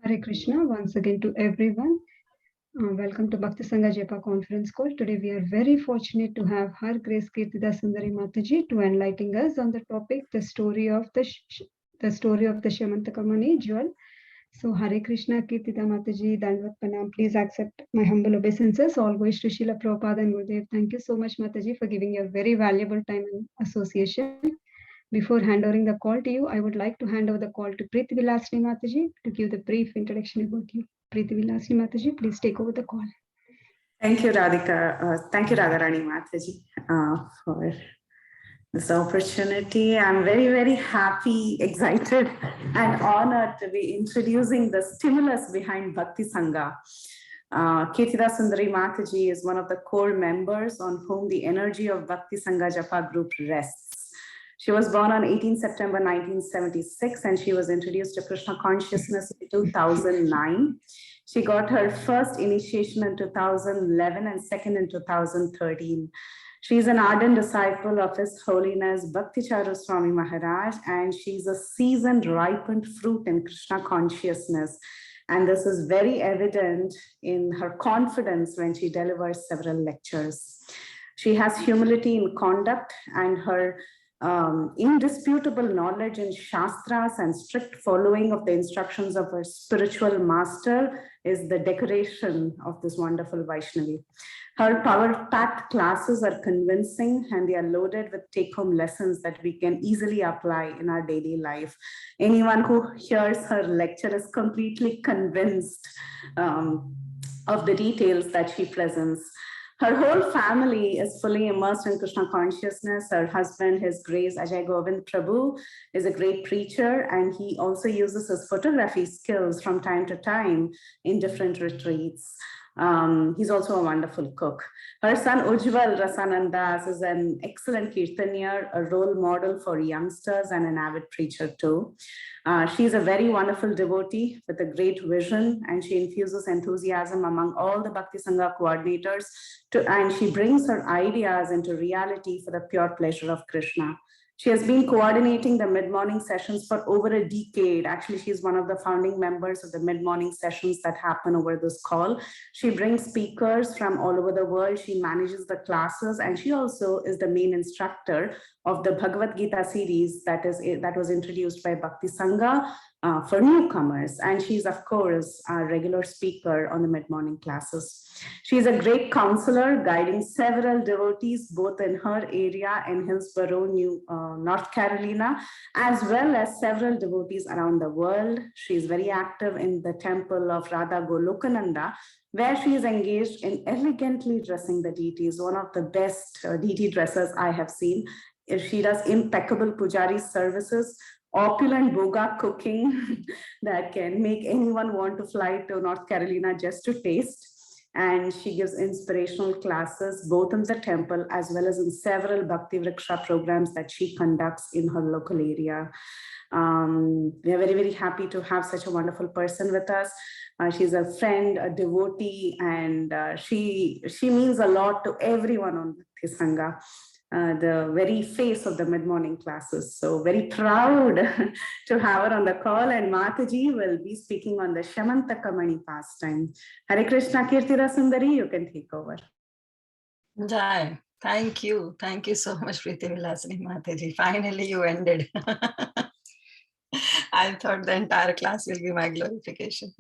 Hare Krishna once again to everyone. Welcome to Bhakti Sangha Japa conference call. Today we are very fortunate to have Her Grace Kirtida Sundari Mataji to enlighten us on the topic, the story of the Shyamantaka money jewel. So Hare Krishna Kirtida Mataji, Dandvat Pranam. Please accept my humble obeisances. All goes to Srila Prabhupada and Gurudev. Thank you so much, Mataji, for giving your very valuable time and association. Before handing the call to you, I would like to hand over the call to Preeti Vilasini Mataji to give the brief introduction about you. Preeti Vilasini Mataji, please take over the call. Thank you, Radhika. Thank you, Radharani Mataji, for this opportunity. I'm very, very happy, excited, and honored to be introducing the stimulus behind Bhakti Sangha. Kirtida Sundari Mataji is one of the core members on whom the energy of Bhakti Sangha Japa group rests. She was born on 18 September 1976 and she was introduced to Krishna consciousness in 2009. She got her first initiation in 2011 and second in 2013. She is an ardent disciple of His Holiness Bhakti Charu Swami Maharaj, and she's a seasoned, ripened fruit in Krishna consciousness. And this is very evident in her confidence when she delivers several lectures. She has humility in conduct, and her indisputable knowledge in Shastras and strict following of the instructions of her spiritual master is the decoration of this wonderful Vaishnavi. Her power-packed classes are convincing and they are loaded with take-home lessons that we can easily apply in our daily life. Anyone who hears her lecture is completely convinced of the details that she presents. Her whole family is fully immersed in Krishna consciousness. Her husband, His Grace Ajay Govind Prabhu, is a great preacher, and he also uses his photography skills from time to time in different retreats. He's also a wonderful cook. Her son Ujjwal Rasanandas is an excellent kirtanier, a role model for youngsters, and an avid preacher too. She's a very wonderful devotee with a great vision, and she infuses enthusiasm among all the Bhakti Sangha coordinators, and she brings her ideas into reality for the pure pleasure of Krishna. She has been coordinating the mid-morning sessions for over a decade. Actually, she's one of the founding members of the mid-morning sessions that happen over this call. She brings speakers from all over the world. She manages the classes, and she also is the main instructor of the Bhagavad Gita series that was introduced by Bhakti Sangha for newcomers. And she's, of course, a regular speaker on the mid-morning classes. She's a great counselor, guiding several devotees, both in her area in Hillsborough, North Carolina, as well as several devotees around the world. She's very active in the temple of Radha Golokananda, where she is engaged in elegantly dressing the deities, one of the best deity dressers I have seen. She does impeccable pujari services, opulent boga cooking that can make anyone want to fly to North Carolina just to taste. And she gives inspirational classes both in the temple as well as in several Bhakti Vriksha programs that she conducts in her local area. We are very, very happy to have such a wonderful person with us. She's a friend, a devotee, and she means a lot to everyone on Bhakti Sangha. The very face of the mid-morning classes. So very proud to have her on the call, and Mataji will be speaking on the Shyamantaka Mani pastime. Hare Krishna Kirtida Sundari, you can take over. Jai, thank you. Thank you so much, Preeti Vilasini Mataji. Finally, you ended. I thought the entire class will be my glorification.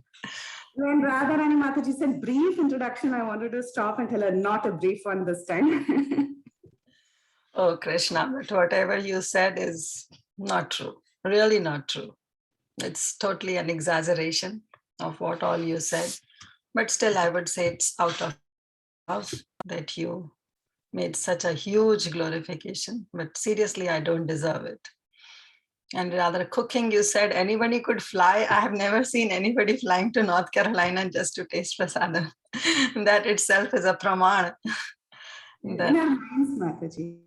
When Radharani Mataji said brief introduction, I wanted to stop and tell her not a brief one this time. Oh, Krishna, but whatever you said is not true, really not true. It's totally an exaggeration of what all you said. But still, I would say it's out of love that you made such a huge glorification. But seriously, I don't deserve it. And rather, cooking, you said anybody could fly. I have never seen anybody flying to North Carolina just to taste prasadam. That itself is a praman. Mataji.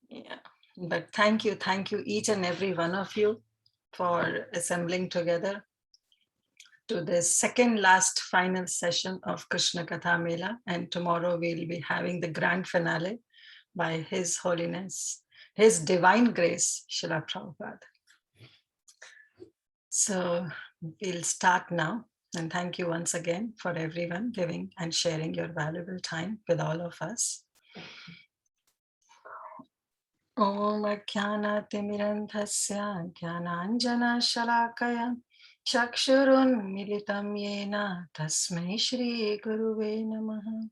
Yeah, but thank you each and every one of you for assembling together to this second last final session of Krishna Katha Mela, and tomorrow we'll be having the grand finale by His Holiness His Divine Grace, Srila Prabhupada. So we'll start now. And thank you once again for everyone giving and sharing your valuable time with all of us. Om Ajnanaatimirandhasya Jnananjana Shalakaya Chakshurun Militam Yena Tasmai Shri Guruve Namaha.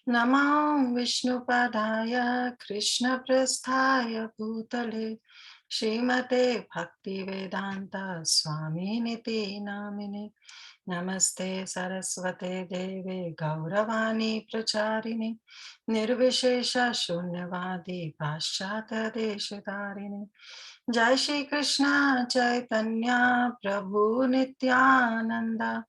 Namah Vishnupadaya Krishna Prasthaya Bhutale Srimate Bhaktivedanta Swami Niti Namine. Namaste Saraswate Deve Gauravani Pracharini Nirvishesha Shunyavadi Paschata Deshidarini. Jai Shri Krishna Chaitanya Prabhu Nityananda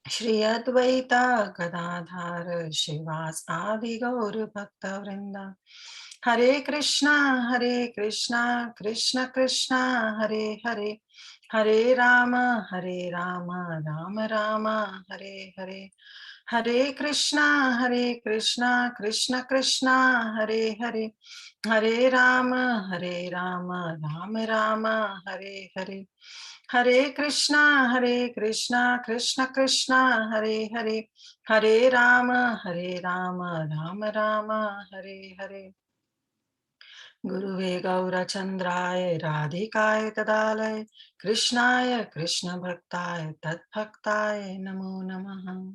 Shri Advaita Gadadhar Shivas Adi Gaur Bhakta Vrinda. Hare Krishna, Krishna Krishna, Hare Hare, Hare Rama, Rama Rama, Hare Hare. Hare Krishna, Krishna Krishna, Hare Hare, Hare Rama, Rama Rama, Hare Hare. Hare Krishna, Krishna Krishna, Hare Hare, Hare Rama, Rama Rama, Hare Hare. Guruve Gaura Chandraya Radhikaya Tadalaya Krishnaya Krishna Bhaktaya Tat Bhaktaya Namo Namaha.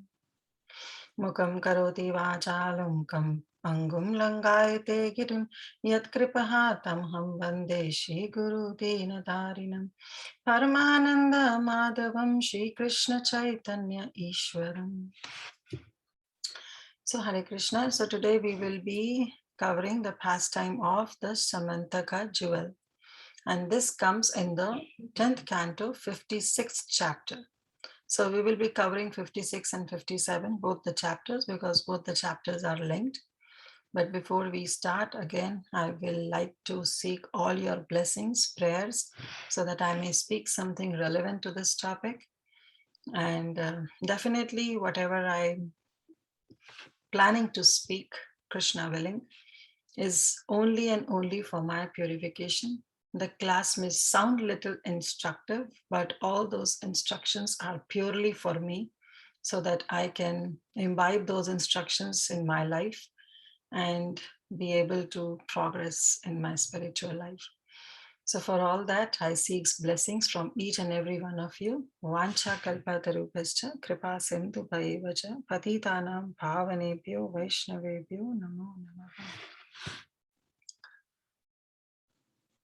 Mukam karoti vachalum kam pangum langayate girim yat kripaha tamham vande Shri Guru Dinadarinam Paramananda Madhavam Shri Krishna Chaitanya Ishwaram. So Hare Krishna. So today we will be covering the pastime of the Shyamantaka jewel. And this comes in the 10th canto, 56th chapter. So we will be covering 56 and 57, both the chapters, because both the chapters are linked. But before we start, again, I will like to seek all your blessings, prayers, so that I may speak something relevant to this topic. And definitely whatever I'm planning to speak, Krishna willing, is only and only for my purification. The class may sound little instructive, but all those instructions are purely for me so that I can imbibe those instructions in my life and be able to progress in my spiritual life. So for all that, I seek blessings from each and every one of you. Vancha kalpatarupascha kripa sindhu bhaivacha patitanam bhavanebhyo vaishnavebhyo namo namaha.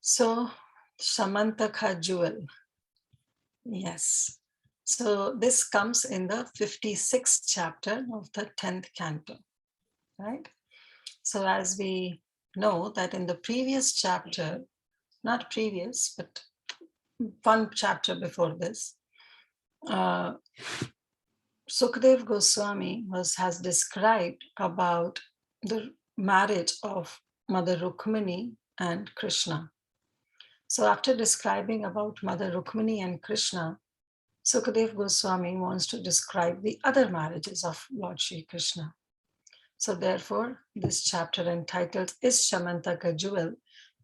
So Shyamantaka jewel. Yes. So this comes in the 56th chapter of the 10th canto, right? So as we know that in the previous chapter, not previous, but one chapter before this, Sukadev Goswami has described about the marriage of Mother Rukmini and Krishna. So after describing about Mother Rukmini and Krishna, Sukadev Goswami wants to describe the other marriages of Lord Shri Krishna. So therefore, this chapter entitled is Shyamantaka jewel,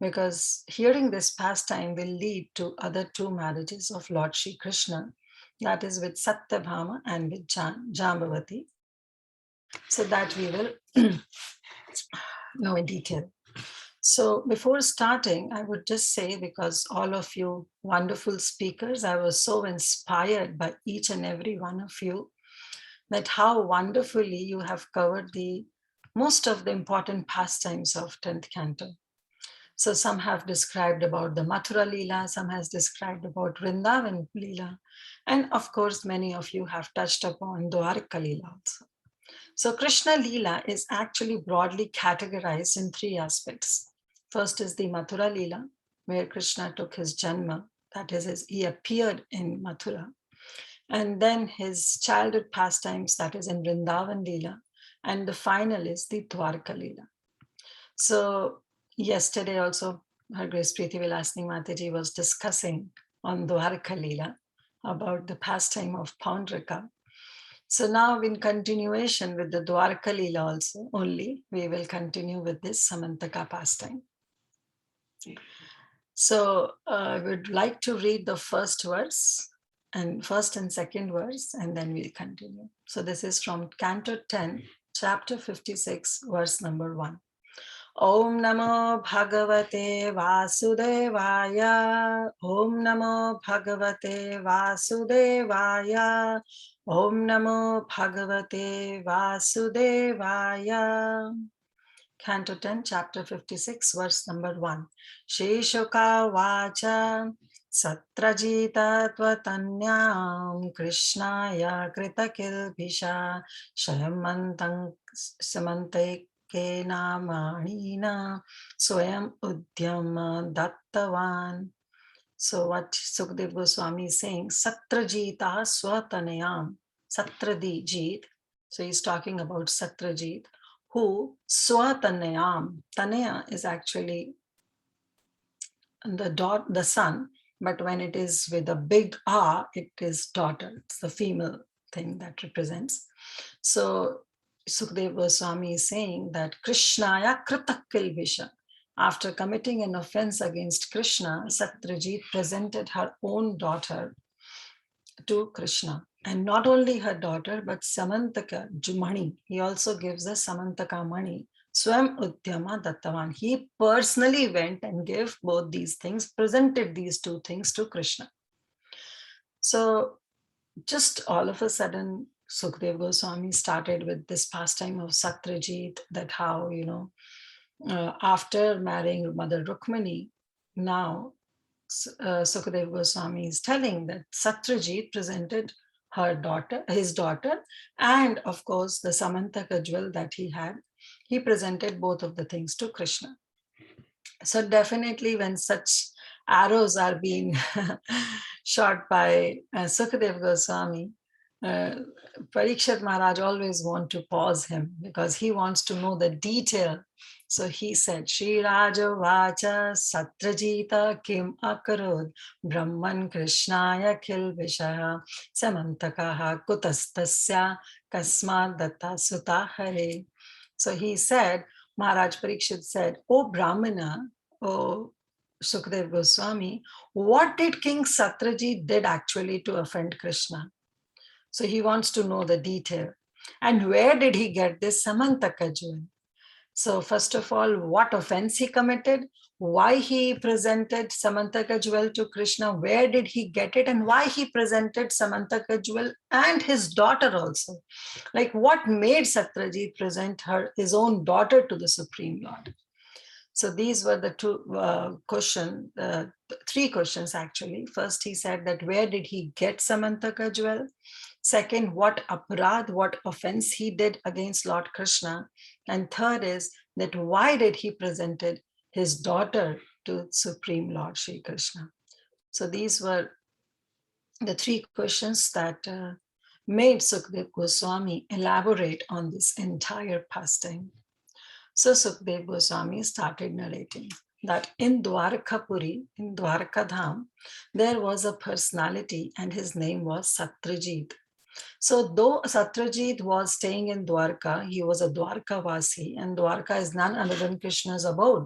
because hearing this pastime will lead to other two marriages of Lord Shri Krishna, that is with Satyabhama and with Jambavati. So that we will know in detail. So before starting, I would just say, because all of you wonderful speakers, I was so inspired by each and every one of you, that how wonderfully you have covered the most of the important pastimes of 10th canto. So some have described about the Mathura Leela, some has described about Vrindavan Leela, and of course, many of you have touched upon Dwarka Leela also. So Krishna Leela is actually broadly categorized in three aspects. First is the Mathura Leela, where Krishna took his Janma, that is, he appeared in Mathura. And then his childhood pastimes, that is in Vrindavan Leela. And the final is the Dwarka Leela. So yesterday also, Her Grace Preeti Vilasni Mataji was discussing on Dwarka Leela about the pastime of Paundraka. So now in continuation with the Dwarka Leela also only, we will continue with this Shyamantaka pastime. So I would like to read the first verse and first and second verse, and then we'll continue. So this is from Canto 10, chapter 56, verse number 1. Om Namo Bhagavate Vasudevaya. Om Namo Bhagavate Vasudevaya. Om Namo Bhagavate Vasudevaya. Canto 10, chapter 56, verse number 1. Sheshoka Vacha Satrajita Tvatanyam Krishnaya Kritakilbhisha Shyamantaka Kenamanina Swayam Udyam Dattavan. So what Sukdev Goswami is saying, Satrajita Swatanayam, Satradijit. So he's talking about Satrajit, who Swatanayam. Tanaya is actually the son, but when it is with a big A, it is daughter. It's the female thing that represents. So Sukdev Goswami is saying that Krishnaya Kritakilbhisha. After committing an offense against Krishna, Satrajit presented her own daughter to Krishna. And not only her daughter, but Samantaka Jumani. He also gives us Samantaka Mani. Swam Udyama Dattavan. He personally went and gave both these things, presented these two things to Krishna. So just all of a sudden, Sukdev Goswami started with this pastime of Satrajit, that how, after marrying Mother Rukmani, now Sukadeva Goswami is telling that Satrajit presented his daughter, and of course the Samantaka jewel that he had, he presented both of the things to Krishna. So definitely when such arrows are being shot by Sukadeva Goswami, Parikshit Maharaj always wants to pause him because he wants to know the detail. So he said, Shri Raja Vacha Satrajita Kim Akarod Brahman Krishnaya Kil Vishaya Samantakaha Kutastasya Kasmad Datta Sutta Hare. So he said, Maharaj Parikshit said, O Brahmana, O Sukadeva Goswami, what did King Satrajit did actually to offend Krishna? So he wants to know the detail. And where did he get this Samantaka jewel? So first of all, what offense he committed, why he presented Samantaka jewel to Krishna, where did he get it, and why he presented Samantaka jewel and his daughter also. Like what made Satrajit present his own daughter to the Supreme Lord? So these were the three questions actually. First, he said that where did he get Samantaka jewel? Second, what aparad, what offense he did against Lord Krishna. And third is that why did he presented his daughter to Supreme Lord Shri Krishna? So these were the three questions that made Sukdev Goswami elaborate on this entire pastime. So Sukdev Goswami started narrating that in Dwarkapuri, in Dwarkadham, there was a personality and his name was Satrajit. So though Satrajit was staying in Dwarka, he was a Dwarkavasi, and Dwarka is none other than Krishna's abode.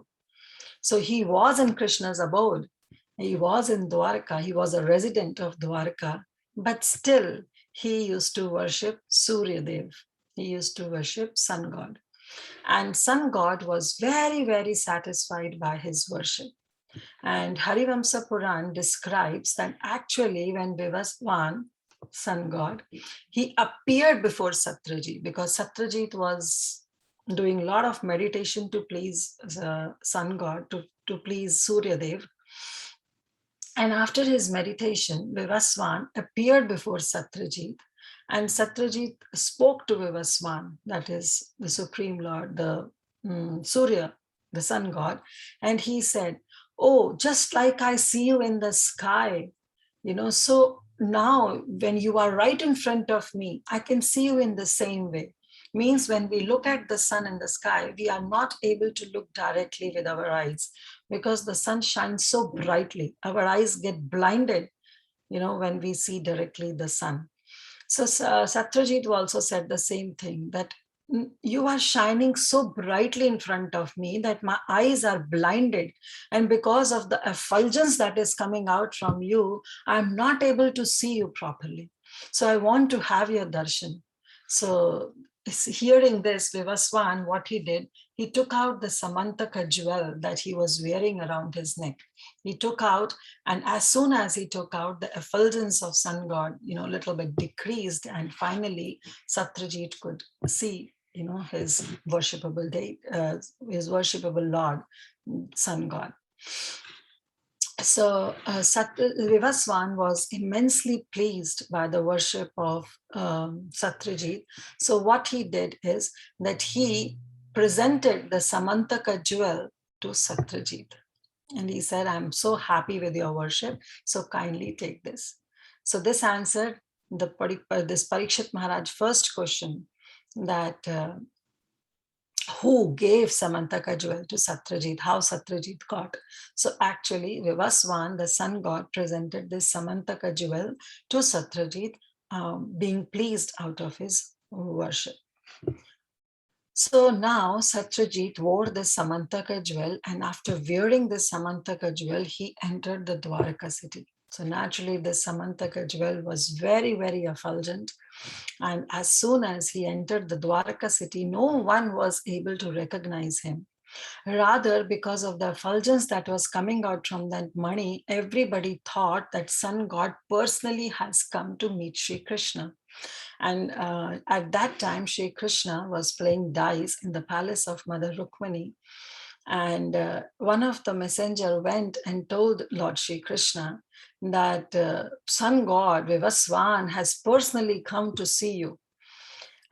So he was in Krishna's abode. He was in Dwarka. He was a resident of Dwarka, but still he used to worship Suryadev. He used to worship sun god. And sun god was very, very satisfied by his worship. And Harivamsa Puran describes that actually when Vivaswan, sun god, he appeared before Satrajit because Satrajit was doing a lot of meditation to please the sun god, to please Suryadev. And after his meditation, Vivaswan appeared before Satrajit, and Satrajit spoke to Vivaswan, that is the Supreme Lord, the Surya, the sun god, and he said, oh, just like I see you in the sky, so now when you are right in front of me, I can see you in the same way. Means when we look at the sun in the sky, we are not able to look directly with our eyes because the sun shines so brightly. Our eyes get blinded, when we see directly the sun. So Satrajit also said the same thing, that you are shining so brightly in front of me that my eyes are blinded. And because of the effulgence that is coming out from you, I'm not able to see you properly. So I want to have your darshan. So hearing this, Vivaswan, what he did, he took out the Samantaka jewel that he was wearing around his neck. He took out, and as soon as he took out, the effulgence of sun god, a little bit decreased, and finally Satyajit could see, his worshipable his worshipable Lord, sun god. So Vivaswan was immensely pleased by the worship of Satyajit. So what he did is that he presented the Samantaka jewel to Satyajit. And he said, I'm so happy with your worship, so kindly take this. So this answered this Parikshit Maharaj first question, that who gave Samantaka jewel to Satyajit, how Satyajit got. So actually, Vivaswan, the sun god, presented this Samantaka jewel to Satyajit, being pleased out of his worship. So now Satyajit wore this Samantaka jewel, and after wearing this Samantaka jewel, he entered the Dwaraka city. So naturally, this Samantaka jewel was very, very effulgent. And as soon as he entered the Dwaraka city, no one was able to recognize him. Rather, because of the effulgence that was coming out from that money, everybody thought that sun god personally has come to meet Sri Krishna. And at that time, Sri Krishna was playing dice in the palace of Mother Rukmini. And one of the messenger went and told Lord Sri Krishna that sun god Vivaswan has personally come to see you.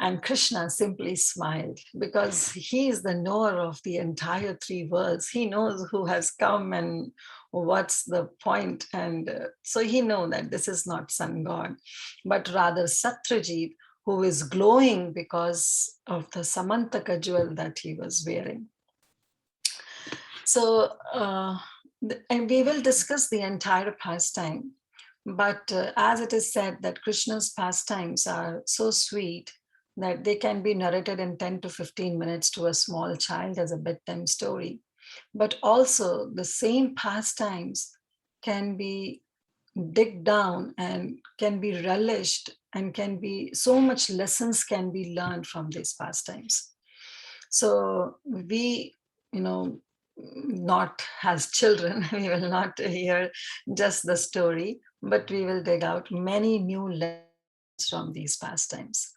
And Krishna simply smiled, because he is the knower of the entire three worlds. He knows who has come and what's the point. And so he knows that this is not sun god, but rather Satyajit, who is glowing because of the Samantaka jewel that he was wearing. So, and we will discuss the entire pastime. But as it is said that Krishna's pastimes are so sweet that they can be narrated in 10 to 15 minutes to a small child as a bedtime story. But also the same pastimes can be dig down and can be relished, and can be so much lessons can be learned from these pastimes. So we, not as children, we will not hear just the story, but we will dig out many new lessons from these pastimes.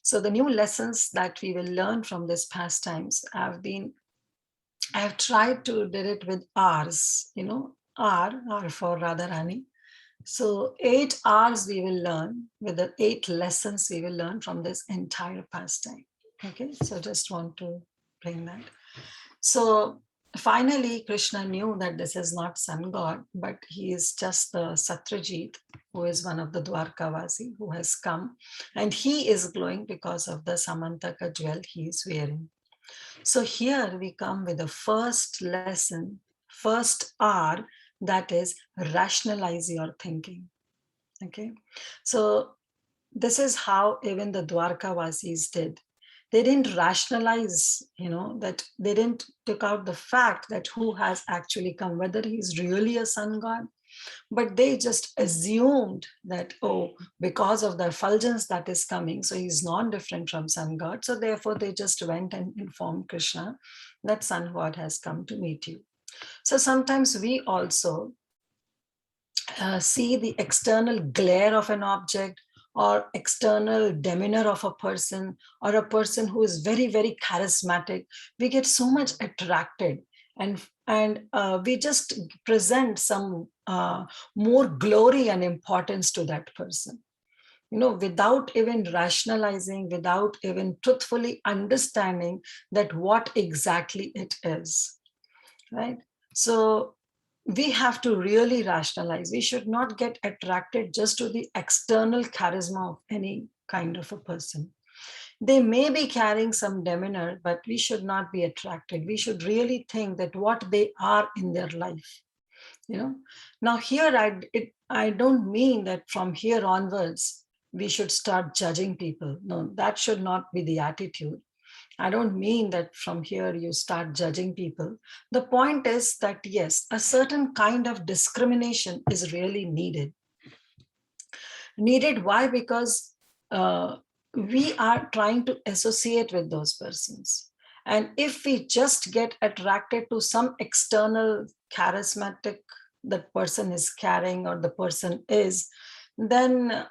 So the new lessons that we will learn from these pastimes I have tried to do it with R's, R for Radharani. So 8 hours we will learn, with the 8 lessons we will learn from this entire pastime. Okay, so just want to bring that. So finally, Krishna knew that this is not sun god, but he is just the Satyajit, who is one of the Dwarkavasi who has come, and he is glowing because of the Samantaka jewel he is wearing. So here we come with the first lesson, first R, that is rationalize your thinking. Okay, so this is how even the Dwarkavasis did. They didn't rationalize, that they didn't took out the fact that who has actually come, whether he's really a sun god, but they just assumed that, oh, because of the effulgence that is coming, so he's non-different from sun god. So therefore they just went and informed Krishna that sun god has come to meet you. So sometimes we also see the external glare of an object, or external demeanor of a person, or a person who is very, very charismatic. We get so much attracted, and we just present some more glory and importance to that person, without even rationalizing, without even truthfully understanding that what exactly it is, right? So we have to really rationalize. We should not get attracted just to the external charisma of any kind of a person. They may be carrying some demeanor, but we should not be attracted. We should really think that what they are in their life. Now here I don't mean that from here onwards we should start judging people. No, that should not be the attitude. I don't mean that from here you start judging people. The point is that, yes, a certain kind of discrimination is really needed. Needed, why? Because we are trying to associate with those persons. And if we just get attracted to some external charismatic that person is carrying or the person is, then,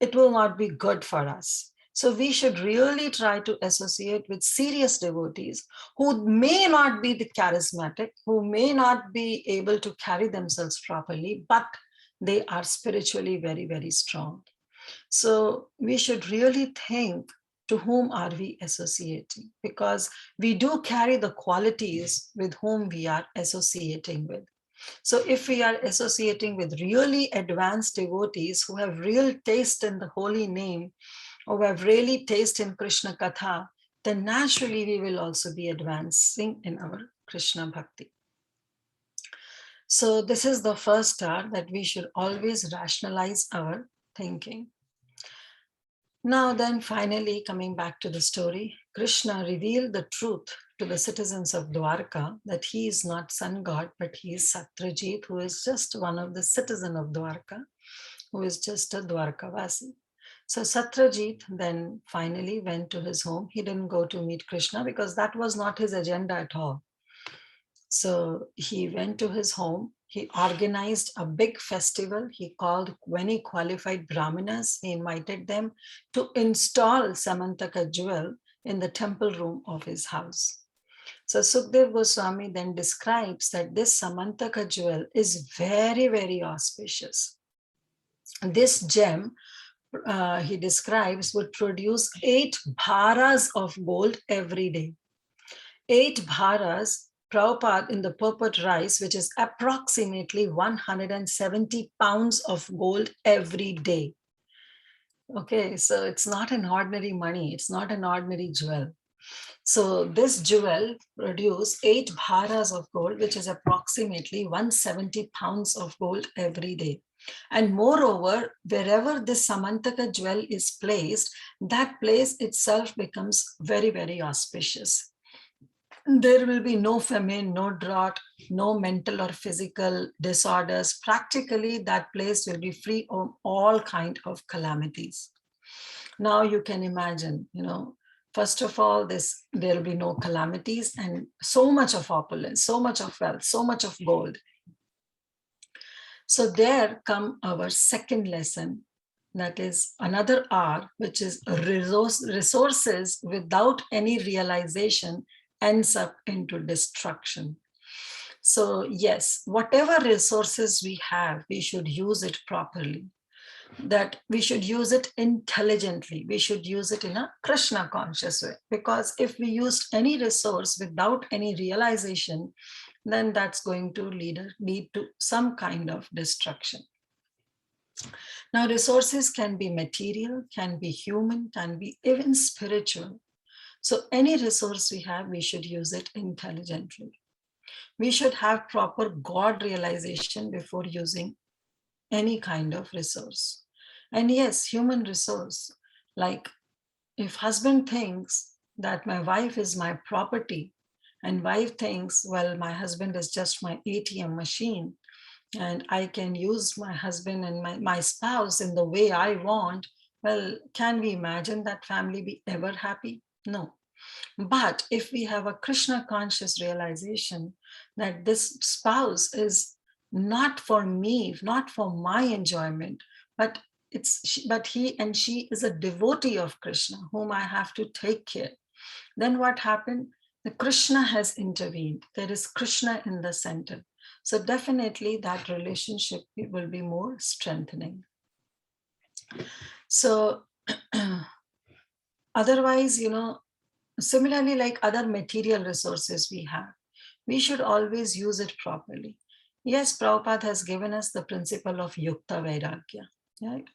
it will not be good for us. So we should really try to associate with serious devotees who may not be the charismatic, who may not be able to carry themselves properly, but they are spiritually very, very strong. So we should really think, to whom are we associating? Because we do carry the qualities with whom we are associating with. So if we are associating with really advanced devotees who have real taste in the holy name, or who have really taste in Krishna Katha, then naturally we will also be advancing in our Krishna Bhakti. So this is the first star, that we should always rationalize our thinking. Now then, finally, coming back to the story, Krishna revealed the truth to the citizens of Dwarka, that he is not sun god, but he is Satrajit, who is just one of the citizen of Dwarka, who is just a Dwarkavasi. So Satrajit then finally went to his home. He didn't go to meet Krishna because that was not his agenda at all. So he went to his home. He organized a big festival. He called many qualified brahmanas. He invited them to install Shyamantaka jewel in the temple room of his house. So Sukdev Goswami then describes that this Shyamantaka jewel is very, very auspicious. This gem, he describes, would produce 8 bharas of gold every day. 8 bharas, Prabhupada in the purport rice, which is approximately 170 pounds of gold every day. Okay, so it's not an ordinary money. It's not an ordinary jewel. So this jewel produces 8 bharas of gold, which is approximately 170 pounds of gold every day. And moreover, wherever this Shyamantaka jewel is placed, that place itself becomes very, very auspicious. There will be no famine, no drought, no mental or physical disorders. Practically, that place will be free of all kind of calamities. Now you can imagine, first of all, there will be no calamities and so much of opulence, so much of wealth, so much of gold. So there come our second lesson. That is another R, which is resources without any realization ends up into destruction. So yes, whatever resources we have, we should use it properly. That we should use it intelligently. We should use it in a Krishna conscious way. Because if we use any resource without any realization, then that's going to lead to some kind of destruction. Now, resources can be material, can be human, can be even spiritual. So any resource we have, we should use it intelligently. We should have proper God realization before using any kind of resource. And yes, human resource, like if husband thinks that my wife is my property, and wife thinks, well, my husband is just my ATM machine, and I can use my husband and my spouse in the way I want, well, can we imagine that family be ever happy? No. But if we have a Krishna conscious realization that this spouse is not for me, not for my enjoyment, but he and she is a devotee of Krishna whom I have to take care, then what happened? The Krishna has intervened. There is Krishna in the center. So definitely that relationship will be more strengthening. So otherwise, similarly, like other material resources we should always use it properly. Yes, Prabhupada has given us the principle of Yukta Vairagya, right?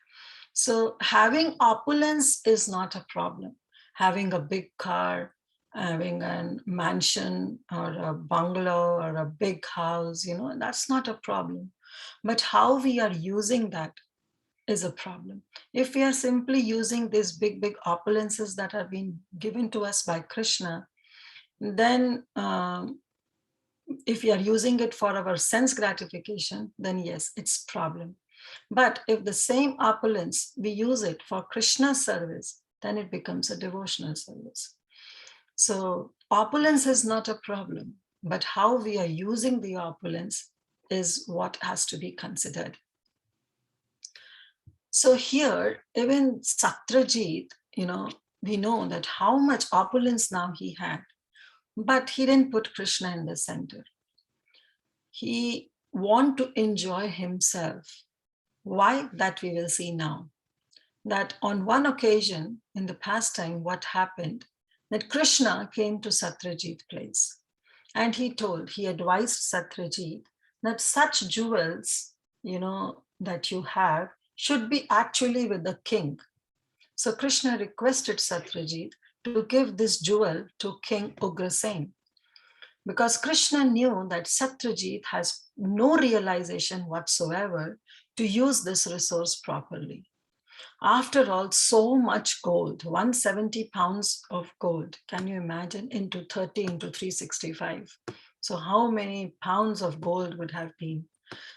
So having opulence is not a problem. Having a big car, having a mansion or a bungalow or a big house, that's not a problem. But how we are using that is a problem. If we are simply using these big, big opulences that are being given to us by Krishna, then if we are using it for our sense gratification, then yes, it's a problem. But if the same opulence, we use it for Krishna's service, then it becomes a devotional service. So opulence is not a problem, but how we are using the opulence is what has to be considered. So here, even Satyajit, we know that how much opulence now he had, but he didn't put Krishna in the center. He wanted to enjoy himself. Why? That we will see now. That on one occasion in the past time, what happened, that Krishna came to Satyajit's place and he advised Satyajit that such jewels, that you have should be actually with the king. So Krishna requested Satyajit to give this jewel to King Ugrasen, because Krishna knew that Satyajit has no realization whatsoever to use this resource properly. After all, so much gold, 170 pounds of gold. Can you imagine? Into 30 into 365. So how many pounds of gold would have been?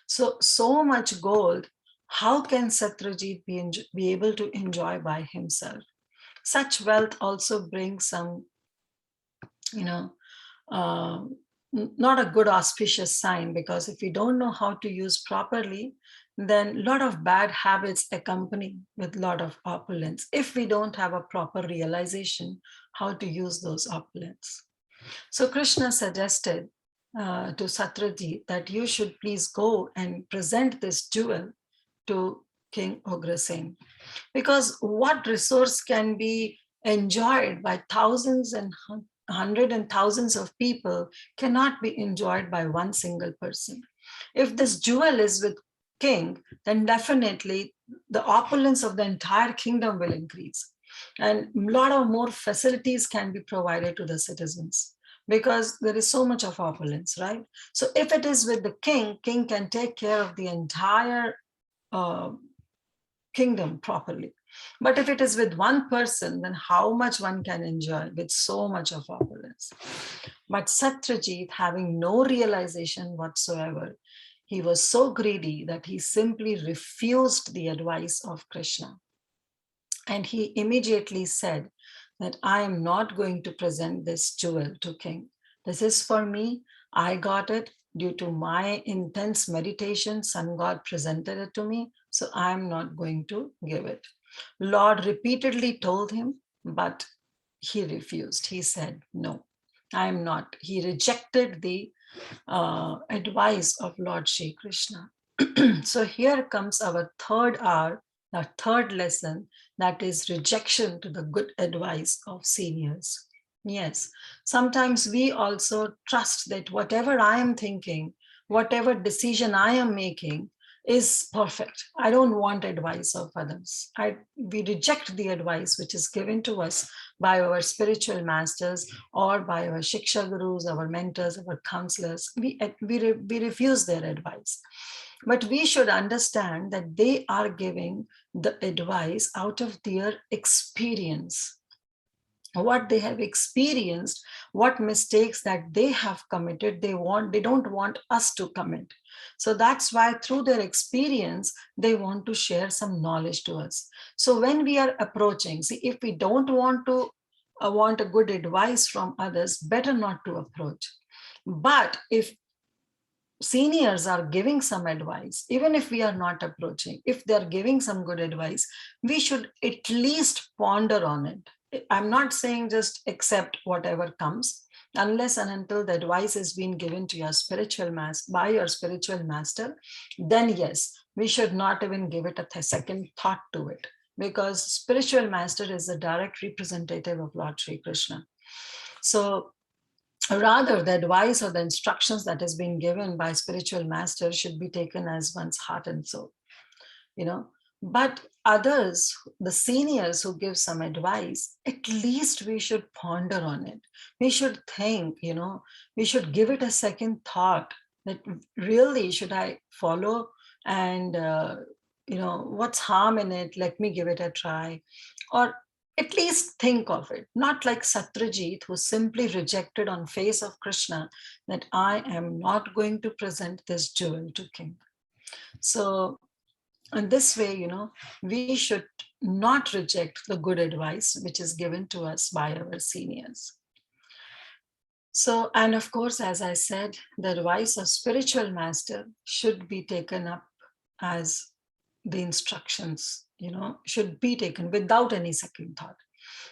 So much gold. How can Satyajit be able to enjoy by himself? Such wealth also brings some, not a good auspicious sign, because if we don't know how to use properly, then a lot of bad habits accompany with a lot of opulence if we don't have a proper realization how to use those opulence. So Krishna suggested to Satyajit that you should please go and present this jewel to King Ugrasen, because what resource can be enjoyed by thousands and hundreds and thousands of people cannot be enjoyed by one single person. If this jewel is with king, then definitely the opulence of the entire kingdom will increase, and a lot of more facilities can be provided to the citizens, because there is so much of opulence, right? So if it is with the king can take care of the entire kingdom properly. But if it is with one person, then how much one can enjoy with so much of opulence. But Satyajit, having no realization whatsoever, he was so greedy that he simply refused the advice of Krishna. And he immediately said that I am not going to present this jewel to king. This is for me. I got it due to my intense meditation. Sun God presented it to me. So I'm not going to give it. Lord repeatedly told him, but he refused. He said, no, I'm not. He rejected the advice of Lord Shri Krishna. So here comes our third hour, our third lesson, that is rejection to the good advice of seniors. Yes, sometimes we also trust that whatever I am thinking, whatever decision I am making is perfect. I don't want advice of others. We reject the advice which is given to us by our spiritual masters or by our shiksha gurus, our mentors, our counselors. We refuse their advice. But we should understand that they are giving the advice out of their experience, what they have experienced, what mistakes that they have committed, they don't want us to commit. So that's why through their experience, they want to share some knowledge to us. So when we are approaching, see, if we don't want to want a good advice from others, better not to approach. But if seniors are giving some advice, even if we are not approaching, if they're giving some good advice, we should at least ponder on it. I'm not saying just accept whatever comes, unless and until the advice is being given to your spiritual master by your spiritual master, then yes, we should not even give it a second thought to it, because spiritual master is a direct representative of Lord Shri Krishna. So rather, the advice or the instructions that is being given by spiritual master should be taken as one's heart and soul, But others, the seniors who give some advice, at least we should ponder on it. We should think, we should give it a second thought, that really should I follow and what's harm in it? Let me give it a try. Or at least think of it. Not like Satyajit, who simply rejected on face of Krishna that I am not going to present this jewel to king. So in this way, we should not reject the good advice which is given to us by our seniors. So, and of course, as I said, the advice of spiritual master should be taken up as the instructions, should be taken without any second thought.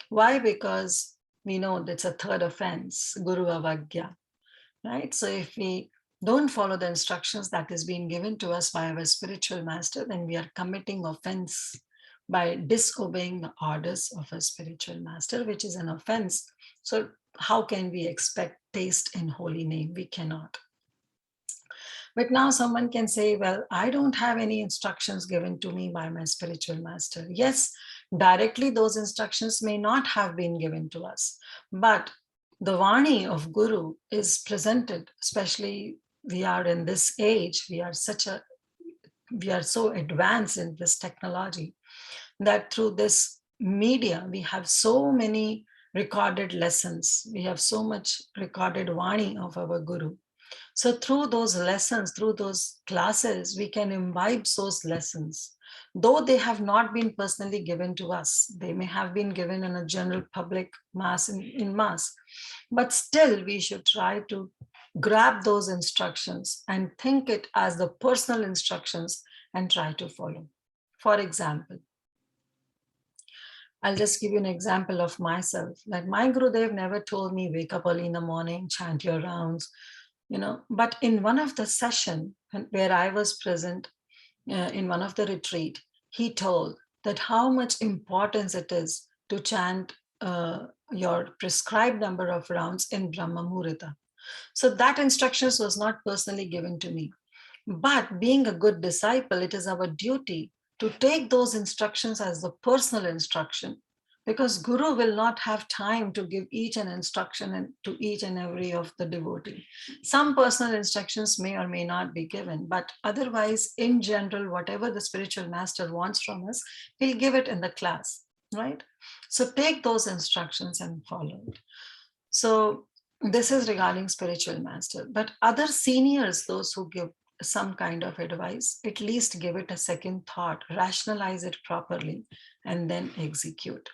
Why? Because we know that's a third offense, Guru Avagya, right? So if we don't follow the instructions that is being given to us by our spiritual master, then we are committing offense by disobeying the orders of a spiritual master, which is an offense. So how can we expect taste in holy name? We cannot. But now someone can say, well, I don't have any instructions given to me by my spiritual master. Yes, directly those instructions may not have been given to us, but the Vani of Guru is presented, especially we are in this age, we are so advanced in this technology that through this media, we have so many recorded lessons. We have so much recorded Vani of our Guru. So through those lessons, through those classes, we can imbibe those lessons. Though they have not been personally given to us, they may have been given in a general public mass, in mass, but still we should try to grab those instructions and think it as the personal instructions and try to follow. For example, I'll just give you an example of myself. Like my Gurudev never told me, wake up early in the morning, chant your rounds, but in one of the session where I was present in one of the retreat, he told that how much importance it is to chant your prescribed number of rounds in Brahma Muhurta. So that instructions was not personally given to me. But being a good disciple, it is our duty to take those instructions as the personal instruction, because Guru will not have time to give each an instruction and to each and every of the devotee. Some personal instructions may or may not be given, but otherwise, in general, whatever the spiritual master wants from us, he'll give it in the class, right? So take those instructions and follow it. So this is regarding spiritual master, but other seniors, those who give some kind of advice, at least give it a second thought, rationalize it properly, and then execute.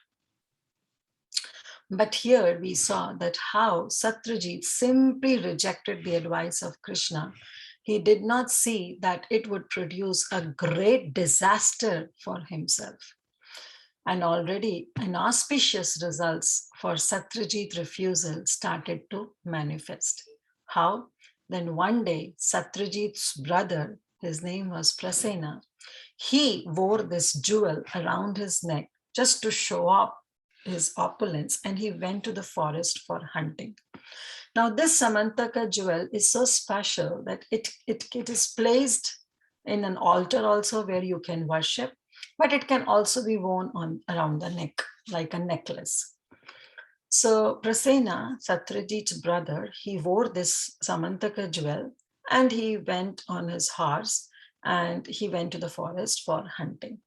But here we saw that how Satyajit simply rejected the advice of Krishna. He did not see that it would produce a great disaster for himself. And already inauspicious results for Satyajit's refusal started to manifest. How? Then one day, Satyajit's brother, his name was Prasena, he wore this jewel around his neck just to show off his opulence, and he went to the forest for hunting. Now, this Shyamantaka jewel is so special that it is placed in an altar also where you can worship, but it can also be worn around the neck like a necklace. So Prasena, Satyajit's brother, he wore this Shyamantaka jewel and he went on his horse and he went to the forest for hunting.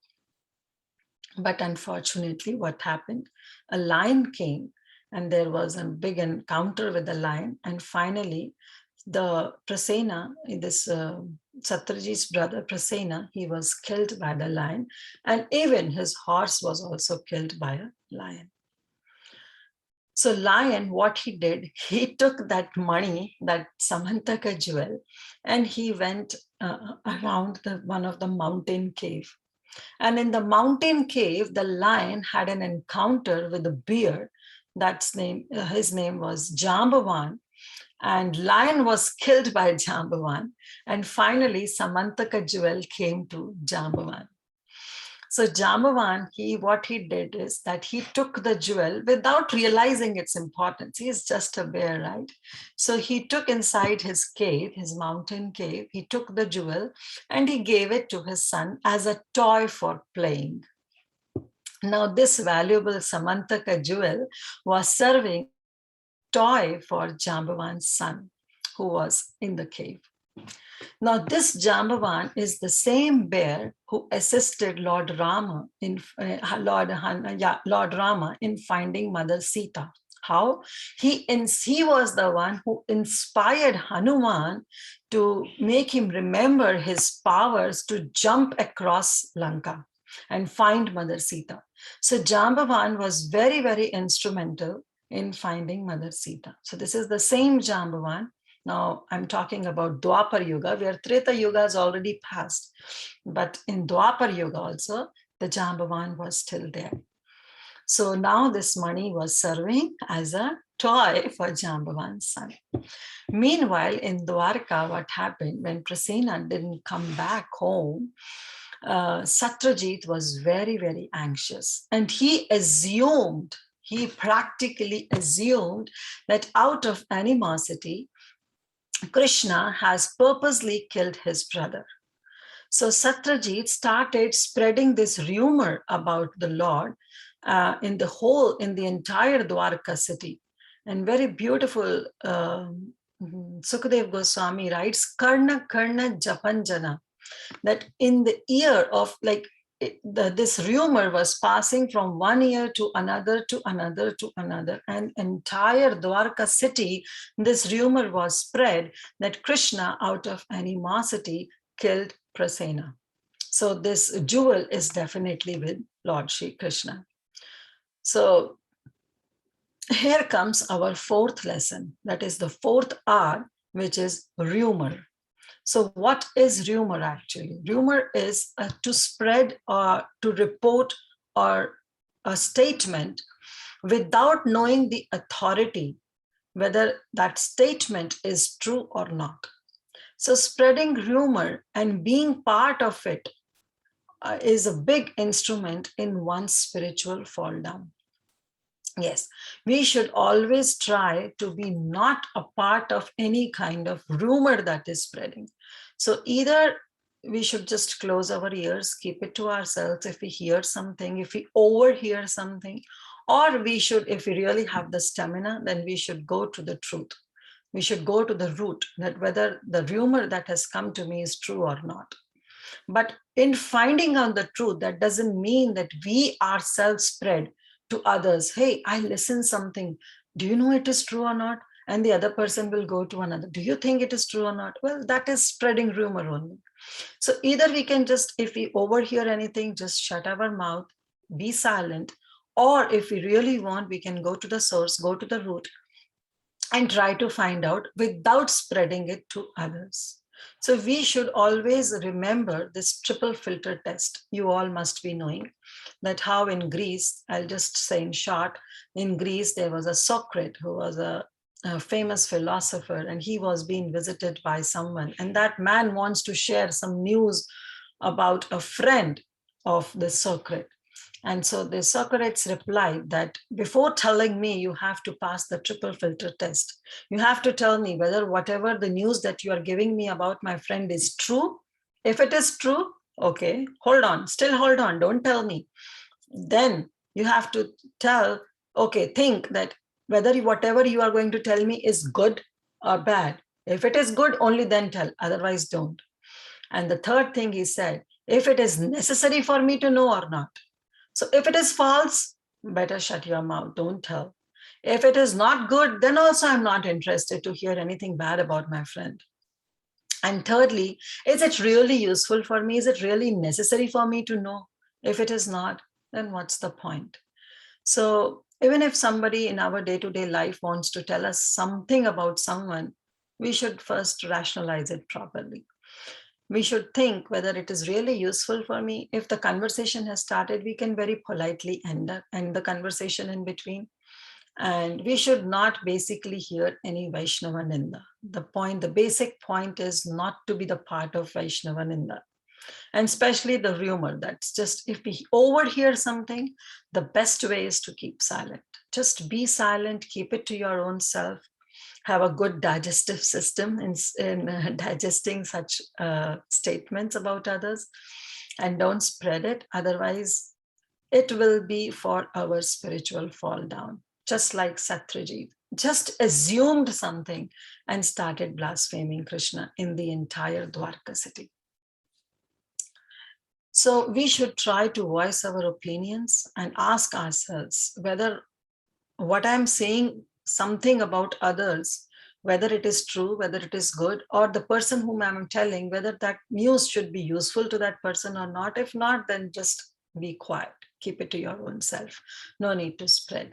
But unfortunately, what happened? A lion came and there was a big encounter with the lion. And finally, the Prasena, this Satyajit's brother Prasena, he was killed by the lion. And even his horse was also killed by a lion. So lion, what he did, he took that money, that Shyamantaka jewel, and he went around one of the mountain cave. And in the mountain cave, the lion had an encounter with a bear. His name was Jambavan. And lion was killed by Jambavan. And finally, Shyamantaka jewel came to Jambavan. So Jambavan, what he did is that he took the jewel without realizing its importance. He is just a bear, right? So he took inside his cave, his mountain cave, he took the jewel and he gave it to his son as a toy for playing. Now this valuable Shyamantaka jewel was serving toy for Jambavan's son, who was in the cave. Now, this Jambavan is the same bear who assisted Lord Rama in Lord Rama in finding Mother Sita. How? He was the one who inspired Hanuman to make him remember his powers to jump across Lanka and find Mother Sita. So Jambavan was very, very instrumental in finding Mother Sita. So this is the same Jambavan. Now I'm talking about Dwapar Yuga, where Treta Yuga has already passed. But in Dwapar Yuga also, the Jambavan was still there. So now this money was serving as a toy for Jambavan's son. Meanwhile, in Dwarka, what happened when Prasenna didn't come back home, Satrajit was very, very anxious. And he practically assumed that out of animosity, Krishna has purposely killed his brother. So Satrajit started spreading this rumor about the Lord in the entire Dwarka city. And very beautiful, Sukadev Goswami writes, Karna Karna Japanjana, that in the ear of this rumor was passing from one ear to another to another to another, and entire Dwarka city, this rumor was spread that Krishna, out of animosity, killed Prasenna. So this jewel is definitely with Lord Shri Krishna. So here comes our fourth lesson, that is the fourth R, which is rumor. So what is rumor actually? Rumor is to spread or to report or a statement without knowing the authority, whether that statement is true or not. So spreading rumor and being part of it is a big instrument in one's spiritual fall down. Yes, we should always try to be not a part of any kind of rumor that is spreading. So either we should just close our ears, keep it to ourselves if we hear something, if we overhear something, or we should, if we really have the stamina, then we should go to the truth. We should go to the root, that whether the rumor that has come to me is true or not. But in finding out the truth, that doesn't mean that we ourselves spread to others, hey, I listened something. Do you know it is true or not? And the other person will go to another. Do you think it is true or not? Well, that is spreading rumor only. So either we can just, if we overhear anything, just shut our mouth, be silent. Or if we really want, we can go to the source, go to the root, and try to find out without spreading it to others. So we should always remember this triple filter test. You all must be knowing that how in Greece, I'll just say in short, in Greece, there was a Socrates who was a famous philosopher, and he was being visited by someone. And that man wants to share some news about a friend of the Socrates. And so the Socrates replied that before telling me, you have to pass the triple filter test. You have to tell me whether whatever the news that you are giving me about my friend is true. If it is true, okay, hold on, still hold on, don't tell me. Then you have to tell, okay, think that whether whatever you are going to tell me is good or bad. If it is good, only then tell, otherwise don't. And the third thing he said, if it is necessary for me to know or not. So if it is false, better shut your mouth, don't tell. If it is not good, then also I'm not interested to hear anything bad about my friend. And thirdly, is it really useful for me? Is it really necessary for me to know? If it is not, then what's the point? So even if somebody in our day-to-day life wants to tell us something about someone, we should first rationalize it properly. We should think whether it is really useful for me. If the conversation has started, we can very politely end the conversation in between. And we should not basically hear any Vaishnava Ninda. The basic point is not to be the part of Vaishnava Ninda. And especially the rumor, that's just, if we overhear something, the best way is to keep silent. Just be silent, keep it to your own self. Have a good digestive system in digesting such statements about others, and don't spread it. Otherwise, it will be for our spiritual fall down, just like Satyajit. just assumed something and started blaspheming Krishna in the entire Dwarka city. So we should try to voice our opinions and ask ourselves whether what I'm saying something about others, whether it is true, whether it is good, or the person whom I'm telling, whether that news should be useful to that person or not. If not, then just be quiet. Keep it to your own self. No need to spread.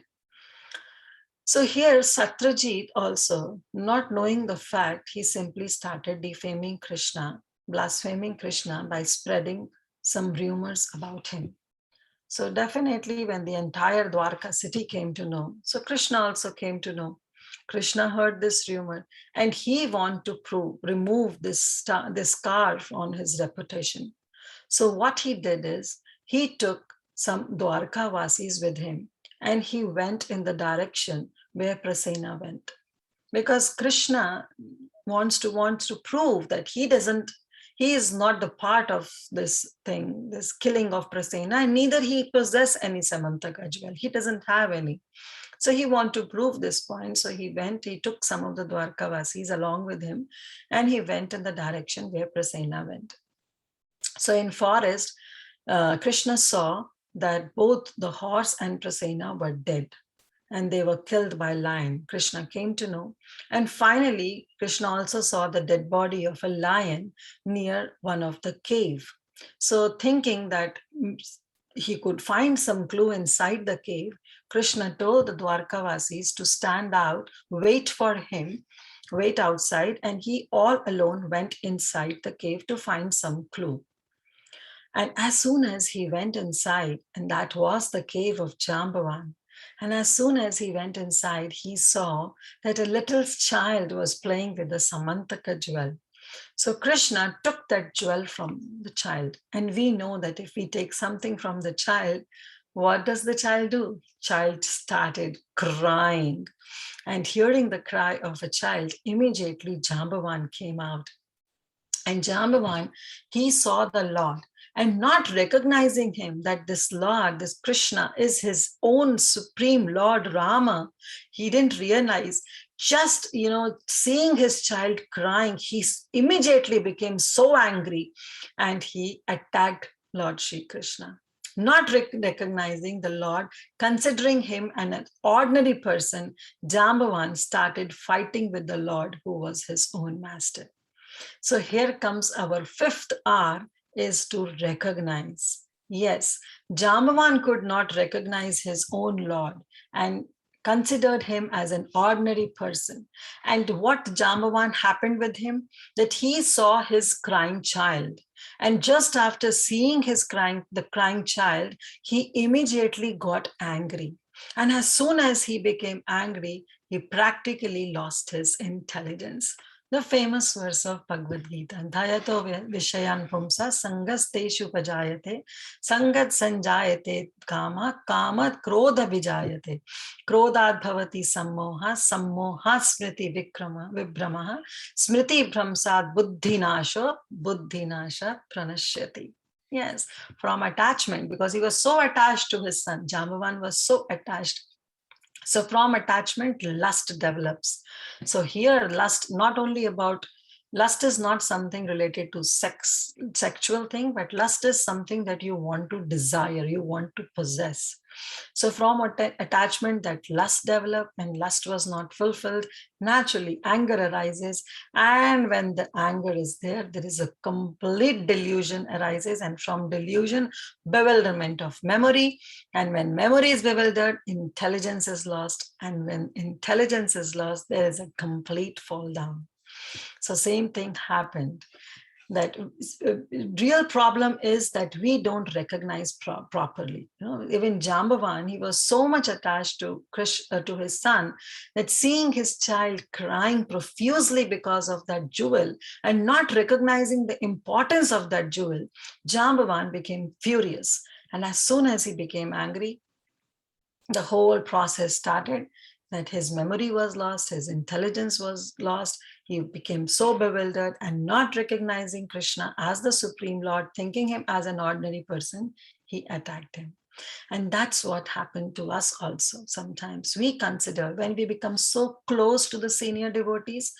So here, Satyajit also, not knowing the fact, he simply started defaming Krishna, blaspheming Krishna by spreading some rumors about him. So definitely when the entire Dwarka city came to know, so Krishna also came to know. Krishna heard this rumor and he wanted to remove this scar on his reputation. So what he did is he took some Dwarka Vasis with him and he went in the direction where Prasena went. Because Krishna wants to prove that he is not the part of this thing, this killing of Prasena, and neither he possess any Shyamantaka jewel. He doesn't have any. So he want to prove this point. So he took some of the Dwarkavasis along with him, and he went in the direction where Prasena went. So in forest, Krishna saw that both the horse and Prasena were dead and they were killed by lion. Krishna came to know. And finally, Krishna also saw the dead body of a lion near one of the cave. So thinking that he could find some clue inside the cave, Krishna told the Dwarkavasis to stand out, wait for him, wait outside, and he all alone went inside the cave to find some clue. And as soon as he went inside, and that was the cave of Jambavan, and as soon as he went inside, he saw that a little child was playing with the Samantaka jewel. So Krishna took that jewel from the child. And we know that if we take something from the child, what does the child do? Child started crying. And hearing the cry of a child, immediately Jambavan came out. And Jambavan, he saw the Lord, and not recognizing him that this Lord, this Krishna, is his own supreme Lord Rama. He didn't realize, just seeing his child crying, he immediately became so angry and he attacked Lord Shri Krishna. Not recognizing the Lord, considering him an ordinary person, Jambavan started fighting with the Lord who was his own master. So here comes our fifth R, is to recognize. Yes, Jambavan could not recognize his own Lord and considered him as an ordinary person. And what Jambavan happened with him? That he saw his crying child. And just after seeing the crying child, he immediately got angry. And as soon as he became angry, he practically lost his intelligence. The famous verse of Bhagavad Gita, Dhayato Vishayan Pumsa Sangas Teshu Pajayate, Sangat Sanjayate Kama, Kama Krodha Vijayate, Krodhat Bhavati Sammoha, Sammoha Smriti Vibramaha, Smriti Bhramsad Buddhinasho, Buddhinasha Pranashyati. Yes, from attachment, because he was so attached to his son, Jambavan was so attached. So from attachment, lust develops. So here, lust is not something related to sexual thing, but lust is something that you want to desire, you want to possess. So from attachment, that lust developed, and lust was not fulfilled, naturally anger arises. And when the anger is there is a complete delusion arises. And from delusion, bewilderment of memory. And when memory is bewildered, intelligence is lost. And when intelligence is lost, there is a complete fall down. So same thing happened. That real problem is that we don't recognize properly. Even Jambavan, he was so much attached to Krishna, to his son, that seeing his child crying profusely because of that jewel and not recognizing the importance of that jewel, Jambavan became furious. And as soon as he became angry, the whole process started, that his memory was lost, his intelligence was lost. He became so bewildered, and not recognizing Krishna as the Supreme Lord, thinking him as an ordinary person, he attacked him. And that's what happened to us also. Sometimes we consider, when we become so close to the senior devotees,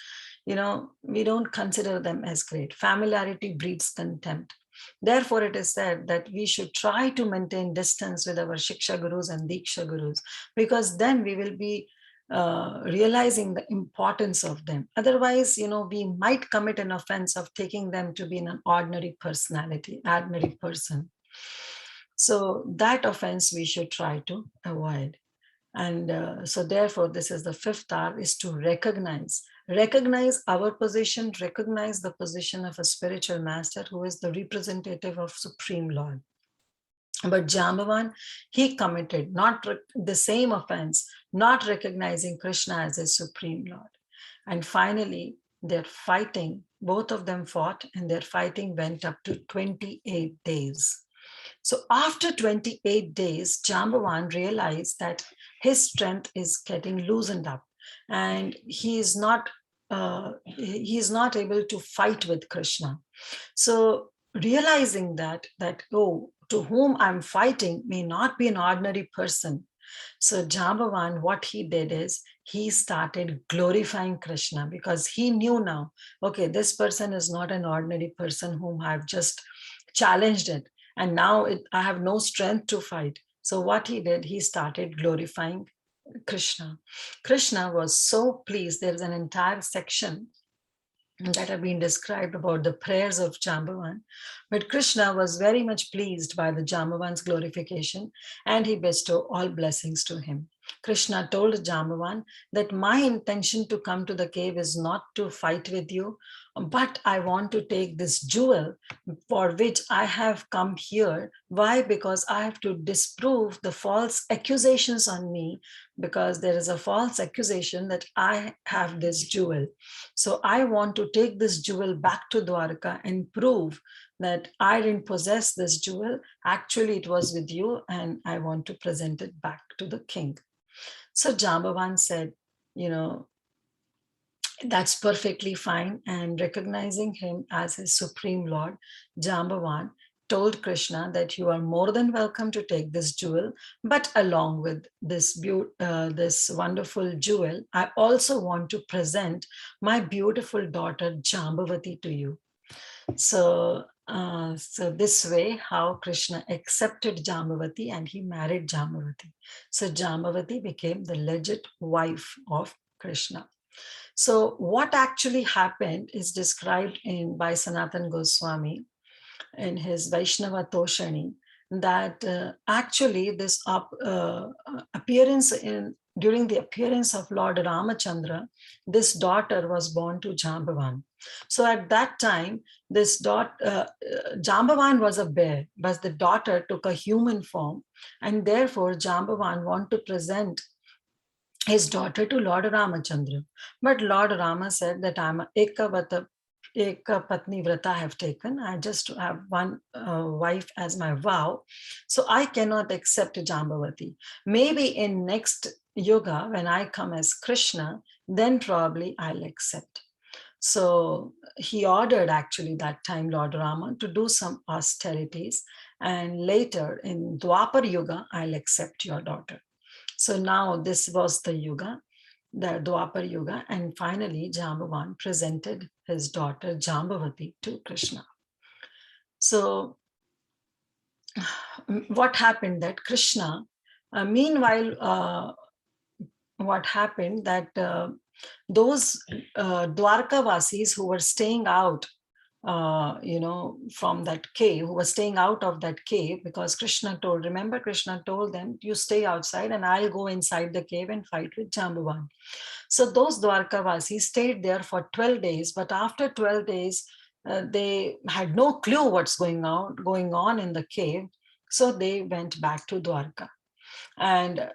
we don't consider them as great. Familiarity breeds contempt. Therefore, it is said that we should try to maintain distance with our Shiksha Gurus and Diksha Gurus, because then we will be realizing the importance of them. Otherwise, we might commit an offense of taking them to be an ordinary personality, ordinary person. So that offense we should try to avoid. And so therefore, this is the fifth R, is to recognize our position, recognize the position of a spiritual master who is the representative of Supreme Lord. But Jambavan, he committed not the same offense, not recognizing Krishna as his Supreme Lord. And finally, they're fighting, both of them fought, and their fighting went up to 28 days. So after 28 days, Jambavan realized that his strength is getting loosened up, and he is not able to fight with Krishna. So realizing that oh, to whom I'm fighting may not be an ordinary person. So Jambavan, what he did is he started glorifying Krishna, because he knew now, okay, this person is not an ordinary person whom I've just challenged it. And now I have no strength to fight. So what he did, he started glorifying Krishna. Krishna was so pleased. There's an entire section that have been described about the prayers of Jambavan. But Krishna was very much pleased by the Jambavan's glorification, and he bestowed all blessings to him. Krishna told Jambavan that my intention to come to the cave is not to fight with you, but I want to take this jewel for which I have come here. Why? Because I have to disprove the false accusations on me, because there is a false accusation that I have this jewel. So I want to take this jewel back to Dwarka and prove that I didn't possess this jewel. Actually, it was with you, and I want to present it back to the king. So Jambavan said, that's perfectly fine. And recognizing him as his Supreme Lord, Jambavan told Krishna that you are more than welcome to take this jewel, but along with this wonderful jewel, I also want to present my beautiful daughter Jambavati to you. So this way, how Krishna accepted Jambavati and he married Jambavati. So Jambavati became the legit wife of Krishna. So what actually happened is described by Sanatana Goswami in his Vaishnava Toshani, that actually this appearance during the appearance of Lord Ramachandra, this daughter was born to Jambavan. So at that time, this Jambavan was a bear, but the daughter took a human form, and therefore Jambavan wanted to present his daughter to Lord Ramachandra. But Lord Rama said that I'm a Eka Patni Vrata I have taken. I just have one wife as my vow. So I cannot accept Jambavati. Maybe in next yuga, when I come as Krishna, then probably I'll accept. So he ordered actually that time Lord Rama to do some austerities. And later in Dwapar Yuga, I'll accept your daughter. So now this was the Yuga, the Dwapar Yuga, and finally Jambavan presented his daughter Jambavati to Krishna. So what happened that Krishna, meanwhile, what happened that those Dwarkavasis who were staying out, from that cave, who was staying out of that cave, because Krishna told them, you stay outside and I'll go inside the cave and fight with Jambavan. So those Dwarkavasis stayed there for 12 days, but after 12 days, they had no clue what's going on in the cave. So they went back to Dwarka. And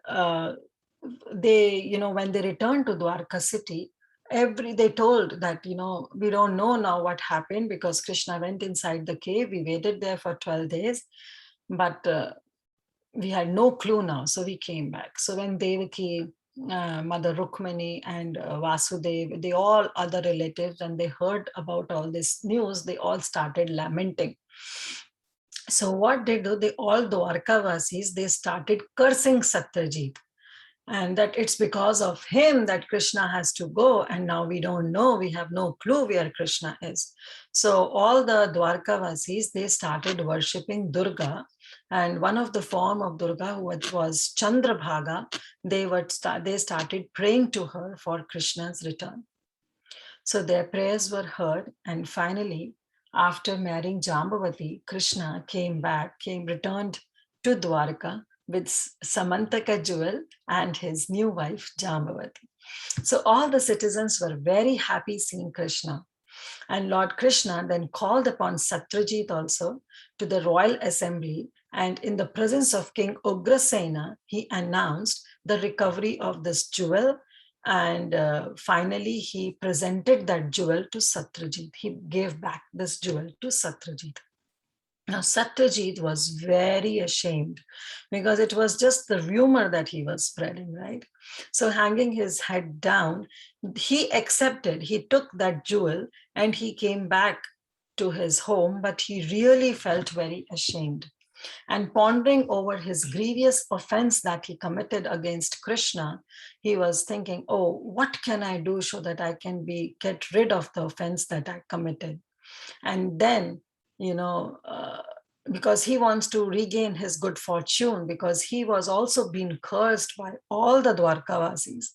they, when they returned to Dwarka city, they told that, we don't know now what happened, because Krishna went inside the cave. We waited there for 12 days, but we had no clue now. So we came back. So when Devaki, Mother Rukmani and Vasudev, they all other relatives, and they heard about all this news, they all started lamenting. So what they do, they all Dwarkavasis, they started cursing Satyajit, and that it's because of him that Krishna has to go, and now we don't know, we have no clue where Krishna is. So all the Dwarkavasis, they started worshipping Durga, and one of the form of Durga, which was Chandrabhaga, they started praying to her for Krishna's return. So their prayers were heard, and finally, after marrying Jambavati, Krishna returned to Dwarka with Samantaka jewel and his new wife Jambavati. So all the citizens were very happy seeing Krishna. And Lord Krishna then called upon Satyajit also to the royal assembly, and in the presence of King Ugrasena, he announced the recovery of this jewel. And finally, he presented that jewel to Satyajit. He gave back this jewel to Satyajit. Now, Satyajit was very ashamed because it was just the rumor that he was spreading, right? So, hanging his head down, he accepted, he took that jewel and he came back to his home, but he really felt very ashamed. And pondering over his grievous offense that he committed against Krishna, he was thinking, oh, what can I do so that I can get rid of the offense that I committed? And then, because he wants to regain his good fortune, because he was also being cursed by all the Dwarkavasis,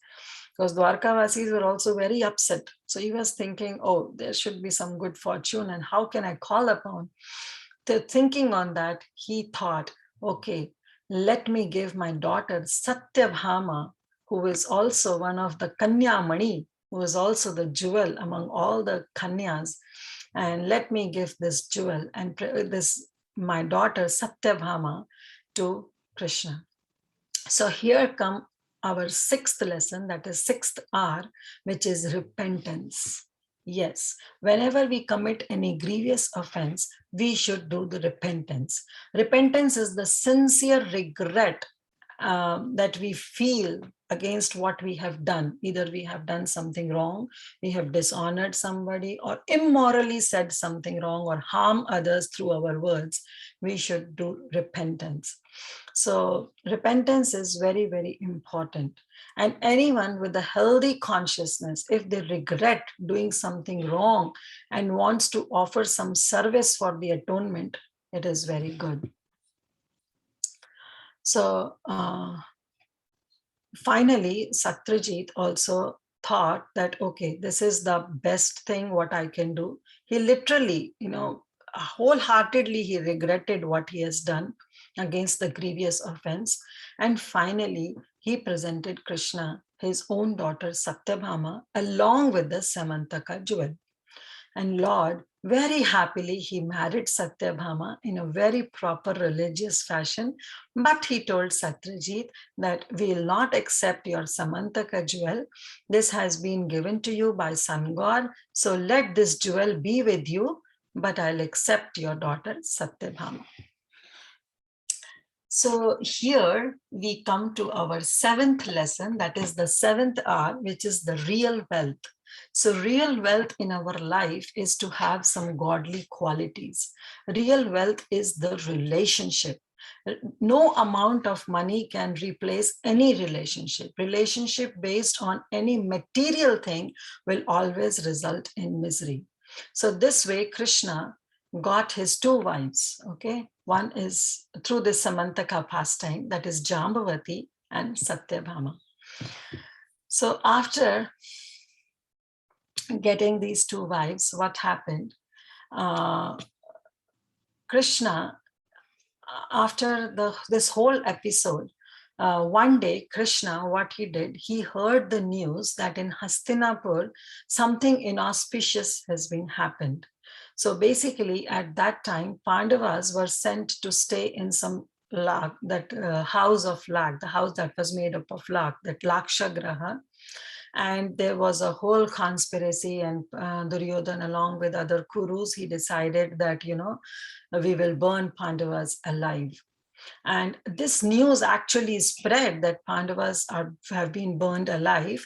because Dwarkavasis were also very upset. So he was thinking, oh, there should be some good fortune, and how can I call upon? Thinking on that, he thought, okay, let me give my daughter Satyabhama, who is also one of the Kanya Mani, who is also the jewel among all the Kanyas, and let me give this jewel and my daughter Satyabhama to Krishna. So here come our sixth lesson, that is sixth R, which is repentance. Yes, whenever we commit any grievous offense, we should do the repentance. Repentance is the sincere regret that we feel against what we have done. Either we have done something wrong, we have dishonored somebody, or immorally said something wrong, or harm others through our words. We should do repentance. So repentance is very, very important. And anyone with a healthy consciousness, if they regret doing something wrong and wants to offer some service for the atonement, it is very good. So finally, Satyajit also thought that, okay, this is the best thing what I can do. He literally, wholeheartedly, he regretted what he has done against the grievous offense. And finally, he presented Krishna his own daughter Satyabhama along with the Shyamantaka jewel. And Lord, very happily, he married Satyabhama in a very proper religious fashion. But he told Satyajit that we will not accept your Shyamantaka jewel. This has been given to you by Sun God. So let this jewel be with you, but I'll accept your daughter Satyabhama. So here we come to our seventh lesson, that is the seventh R, which is the real wealth. So real wealth in our life is to have some godly qualities. Real wealth is the relationship. No amount of money can replace any relationship. Relationship based on any material thing will always result in misery. So this way, Krishna got his two wives, okay? One is through this Samantaka pastime, that is Jambavati and Satyabhama. So after getting these two wives, what happened? Krishna, after this whole episode, one day Krishna, what he did, he heard the news that in Hastinapur, something inauspicious has been happened. So basically at that time, Pandavas were sent to stay in some lag, that house of lag, the house that was made up of lag, that Lakshagraha. And there was a whole conspiracy, and Duryodhana, along with other Kurus, he decided that, we will burn Pandavas alive. And this news actually spread that Pandavas have been burned alive,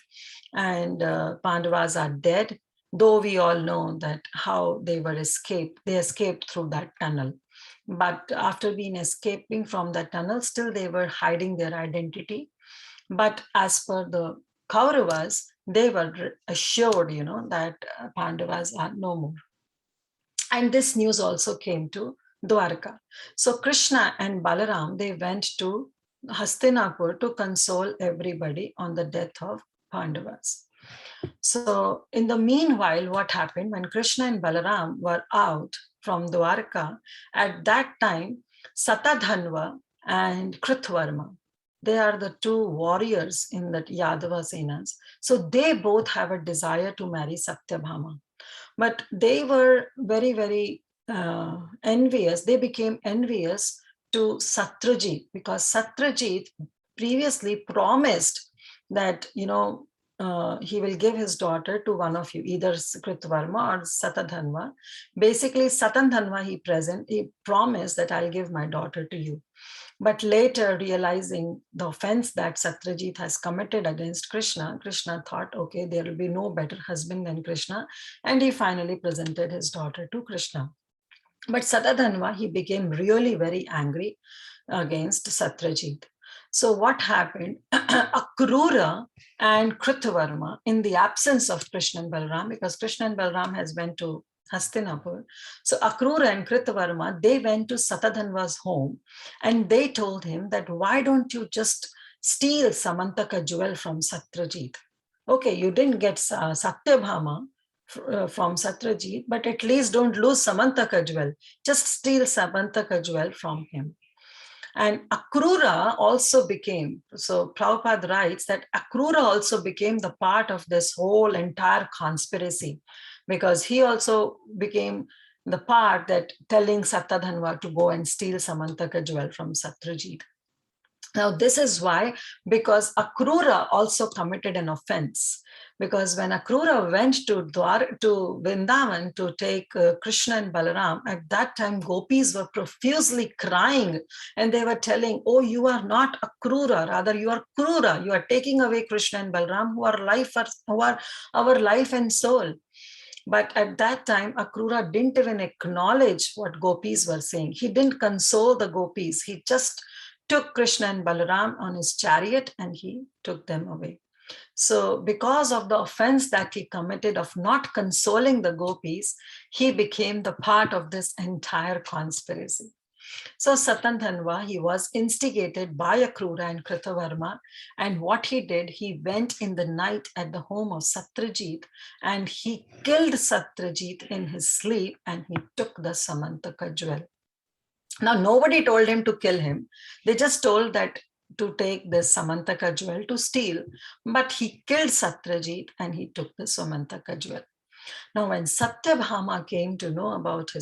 and Pandavas are dead, though we all know that how they escaped through that tunnel. But after being escaping from the tunnel, still they were hiding their identity. But as per the Kauravas, they were assured, that Pandavas are no more. And this news also came to Dwarka. So Krishna and Balaram, they went to Hastinapur to console everybody on the death of Pandavas. So in the meanwhile, what happened when Krishna and Balaram were out from Dwarka, at that time, Satadhanva and Kritvarma, they are the two warriors in the Yadava Senas. So they both have a desire to marry Satyabhama. But they were very, very envious. They became envious to Satyajit because Satyajit previously promised that, he will give his daughter to one of you, either Kritvarma or Satadhanva. Basically, Satadhanva, he promised that I'll give my daughter to you. But later, realizing the offense that Satyajit has committed against Krishna, Krishna thought, okay, there will be no better husband than Krishna. And he finally presented his daughter to Krishna. But Satadhanva, he became really very angry against Satyajit. So what happened? Akrura and Kritvarma, in the absence of Krishna and Balaram, because Krishna and Balaram has went to Hastinapur. So Akrura and Kritvarma, they went to Satadhanva's home and they told him that, why don't you just steal Shyamantaka jewel from Satyajit? Okay, you didn't get Satyabhama from Satyajit, but at least don't lose Shyamantaka jewel. Just steal Shyamantaka jewel from him. And Akrura also became, so Prabhupada writes that Akrura also became the part of this whole entire conspiracy, because he also became the part that telling Satadhanva to go and steal Shyamantaka jewel from Satyajit. Now, this is why, because Akrura also committed an offense. Because when Akrura went to Vrindavan to take Krishna and Balaram, at that time gopis were profusely crying and they were telling, oh, you are not Akrura, rather you are Krura. You are taking away Krishna and Balaram, who are our life and soul. But at that time, Akrura didn't even acknowledge what gopis were saying. He didn't console the gopis. He just took Krishna and Balaram on his chariot and he took them away. So because of the offense that he committed of not consoling the gopis, he became the part of this entire conspiracy. So Satadhanva, he was instigated by Akrura and Kritavarma, and what he did, he went in the night at the home of Satyajit and he killed Satyajit in his sleep and he took the Shyamantaka jewel. Now, nobody told him to kill him. They just told that to take this Shyamantaka jewel to steal, but he killed Satyajit and he took the Shyamantaka jewel. Now, when Satyabhama came to know about her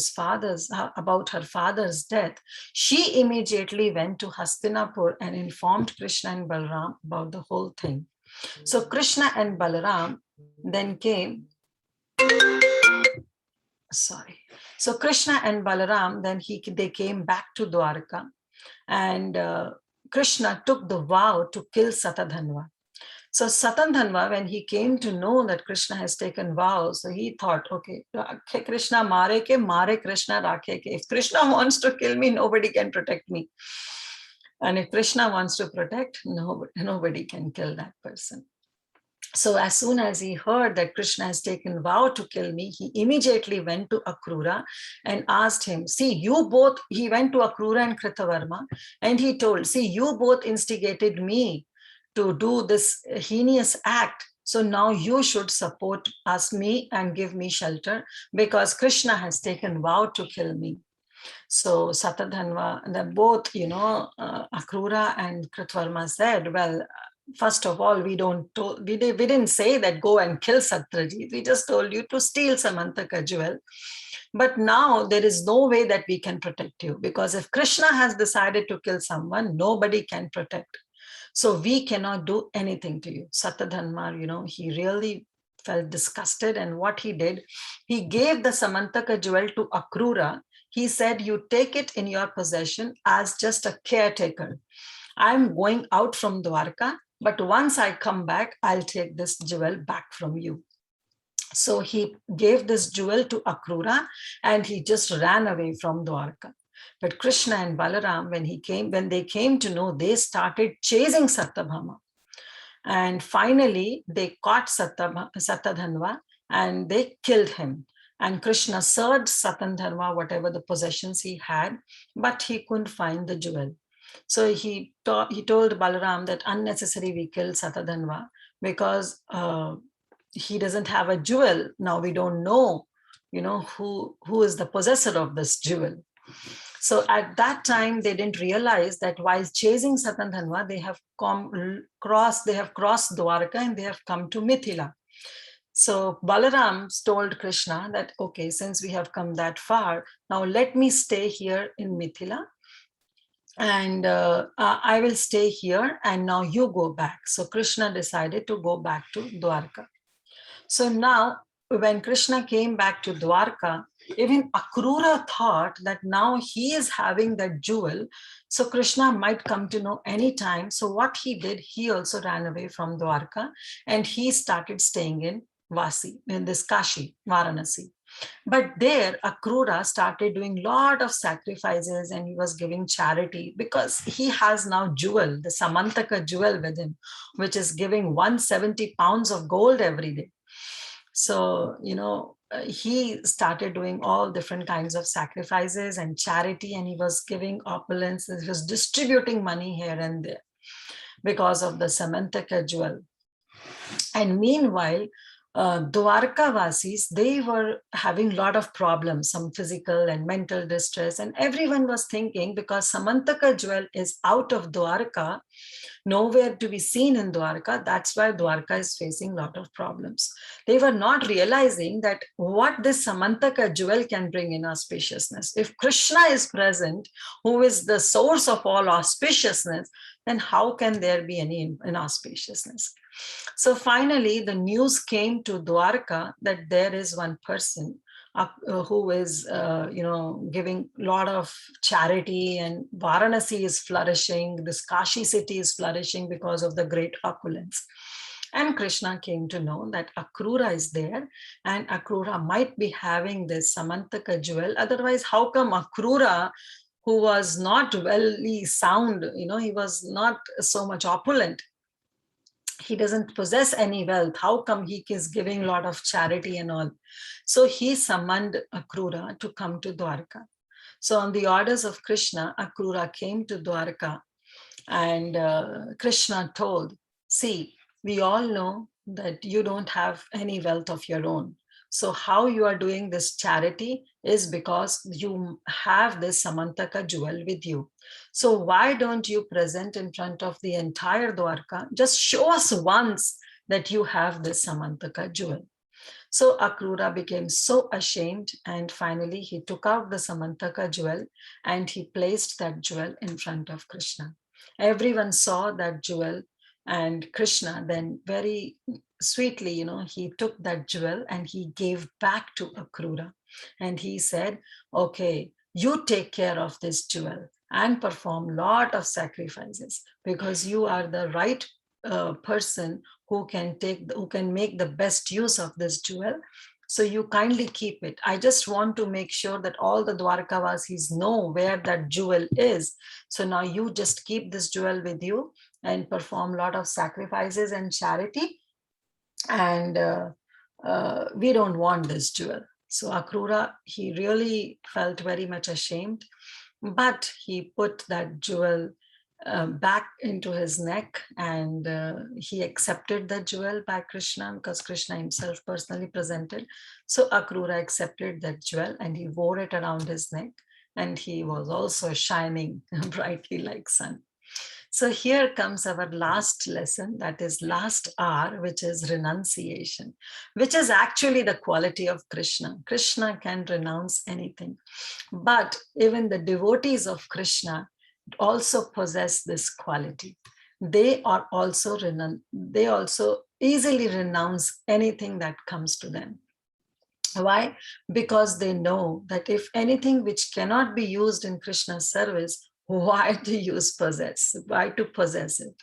father's death, she immediately went to Hastinapur and informed Krishna and Balaram about the whole thing. So Krishna and Balaram then came. So Krishna and Balaram, then they came back to Dwarka, and Krishna took the vow to kill Satadhanva. So Satadhanva, when he came to know that Krishna has taken vows, so he thought, okay, Krishna mare Krishna rakhe ke. If Krishna wants to kill me, nobody can protect me. And if Krishna wants to protect, nobody can kill that person. So as soon as he heard that Krishna has taken vow to kill me, he immediately went to Akrura and asked him, he went to Akrura and Kritavarma and he told, you both instigated me to do this heinous act. So now you should support me and give me shelter because Krishna has taken vow to kill me. So Satadhanva, they both, Akrura and Kritvarma said, well, first of all, we didn't say that go and kill Satyajit. We just told you to steal Shyamantaka jewel. But now there is no way that we can protect you, because if Krishna has decided to kill someone, nobody can protect. So we cannot do anything to you. Satadhanva, he really felt disgusted. And what he did, he gave the Shyamantaka jewel to Akrura. He said, you take it in your possession as just a caretaker. I'm going out from Dwarka, but once I come back, I'll take this jewel back from you. So he gave this jewel to Akrura and he just ran away from Dwarka. But Krishna and Balaram, when they came to know, they started chasing Satyabhama. And finally, they caught Satadhanva and they killed him. And Krishna served Satadhanva, whatever the possessions he had, but he couldn't find the jewel. So he told Balaram that unnecessary we killed Satadhanva because he doesn't have a jewel. Now we don't know, who is the possessor of this jewel. So at that time, they didn't realize that while chasing Satadhanva, they have crossed Dwarka and they have come to Mithila. So Balaram told Krishna that, okay, since we have come that far, now let me stay here in Mithila and I will stay here and now you go back. So Krishna decided to go back to Dwarka. So now when Krishna came back to Dwarka, even Akrura thought that now he is having that jewel, so Krishna might come to know anytime. So what he did, he also ran away from Dwarka and he started staying in Vasi, in this Kashi, Varanasi. But there, Akrura started doing a lot of sacrifices and he was giving charity because he has now jewel, the Shyamantaka jewel with him, which is giving 170 pounds of gold every day. So, he started doing all different kinds of sacrifices and charity, and he was giving opulence. He was distributing money here and there because of the Shyamantaka jewel. And meanwhile, Dwarka Vasis, they were having a lot of problems, some physical and mental distress. And everyone was thinking because Shyamantaka jewel is out of Dwarka, nowhere to be seen in Dwarka, that's why Dwarka is facing a lot of problems. They were not realizing that what this Shyamantaka jewel can bring in auspiciousness. If Krishna is present, who is the source of all auspiciousness, then how can there be any inauspiciousness? So finally, the news came to Dwarka that there is one person who is, giving a lot of charity, and Varanasi is flourishing. This Kashi city is flourishing because of the great opulence. And Krishna came to know that Akrura is there, and Akrura might be having this Shyamantaka jewel. Otherwise, how come Akrura, who was not well sound, he was not so much opulent, he doesn't possess any wealth, how come he is giving a lot of charity and all? So he summoned Akrura to come to Dwarka. So on the orders of Krishna, Akrura came to Dwarka, and Krishna told, see, we all know that you don't have any wealth of your own. So how you are doing this charity is because you have this Shyamantaka jewel with you. So why don't you present in front of the entire Dwarka? Just show us once that you have this Shyamantaka jewel. So Akrura became so ashamed, and finally he took out the Shyamantaka jewel and he placed that jewel in front of Krishna. Everyone saw that jewel, and Krishna then very sweetly, he took that jewel and he gave back to Akrura. And he said, okay, you take care of this jewel and perform a lot of sacrifices because you are the right person who can make the best use of this jewel. So you kindly keep it. I just want to make sure that all the Dwarkavasis know where that jewel is. So now you just keep this jewel with you and perform a lot of sacrifices and charity. And we don't want this jewel. So Akrura, he really felt very much ashamed, but he put that jewel back into his neck, and he accepted the jewel by Krishna because Krishna himself personally presented. So Akrura accepted that jewel and he wore it around his neck, and he was also shining brightly like sun. So here comes our last lesson, that is last R, which is renunciation, which is actually the quality of Krishna. Krishna can renounce anything, but even the devotees of Krishna also possess this quality. They also easily renounce anything that comes to them. Why? Because they know that if anything which cannot be used in Krishna's service, why to possess it?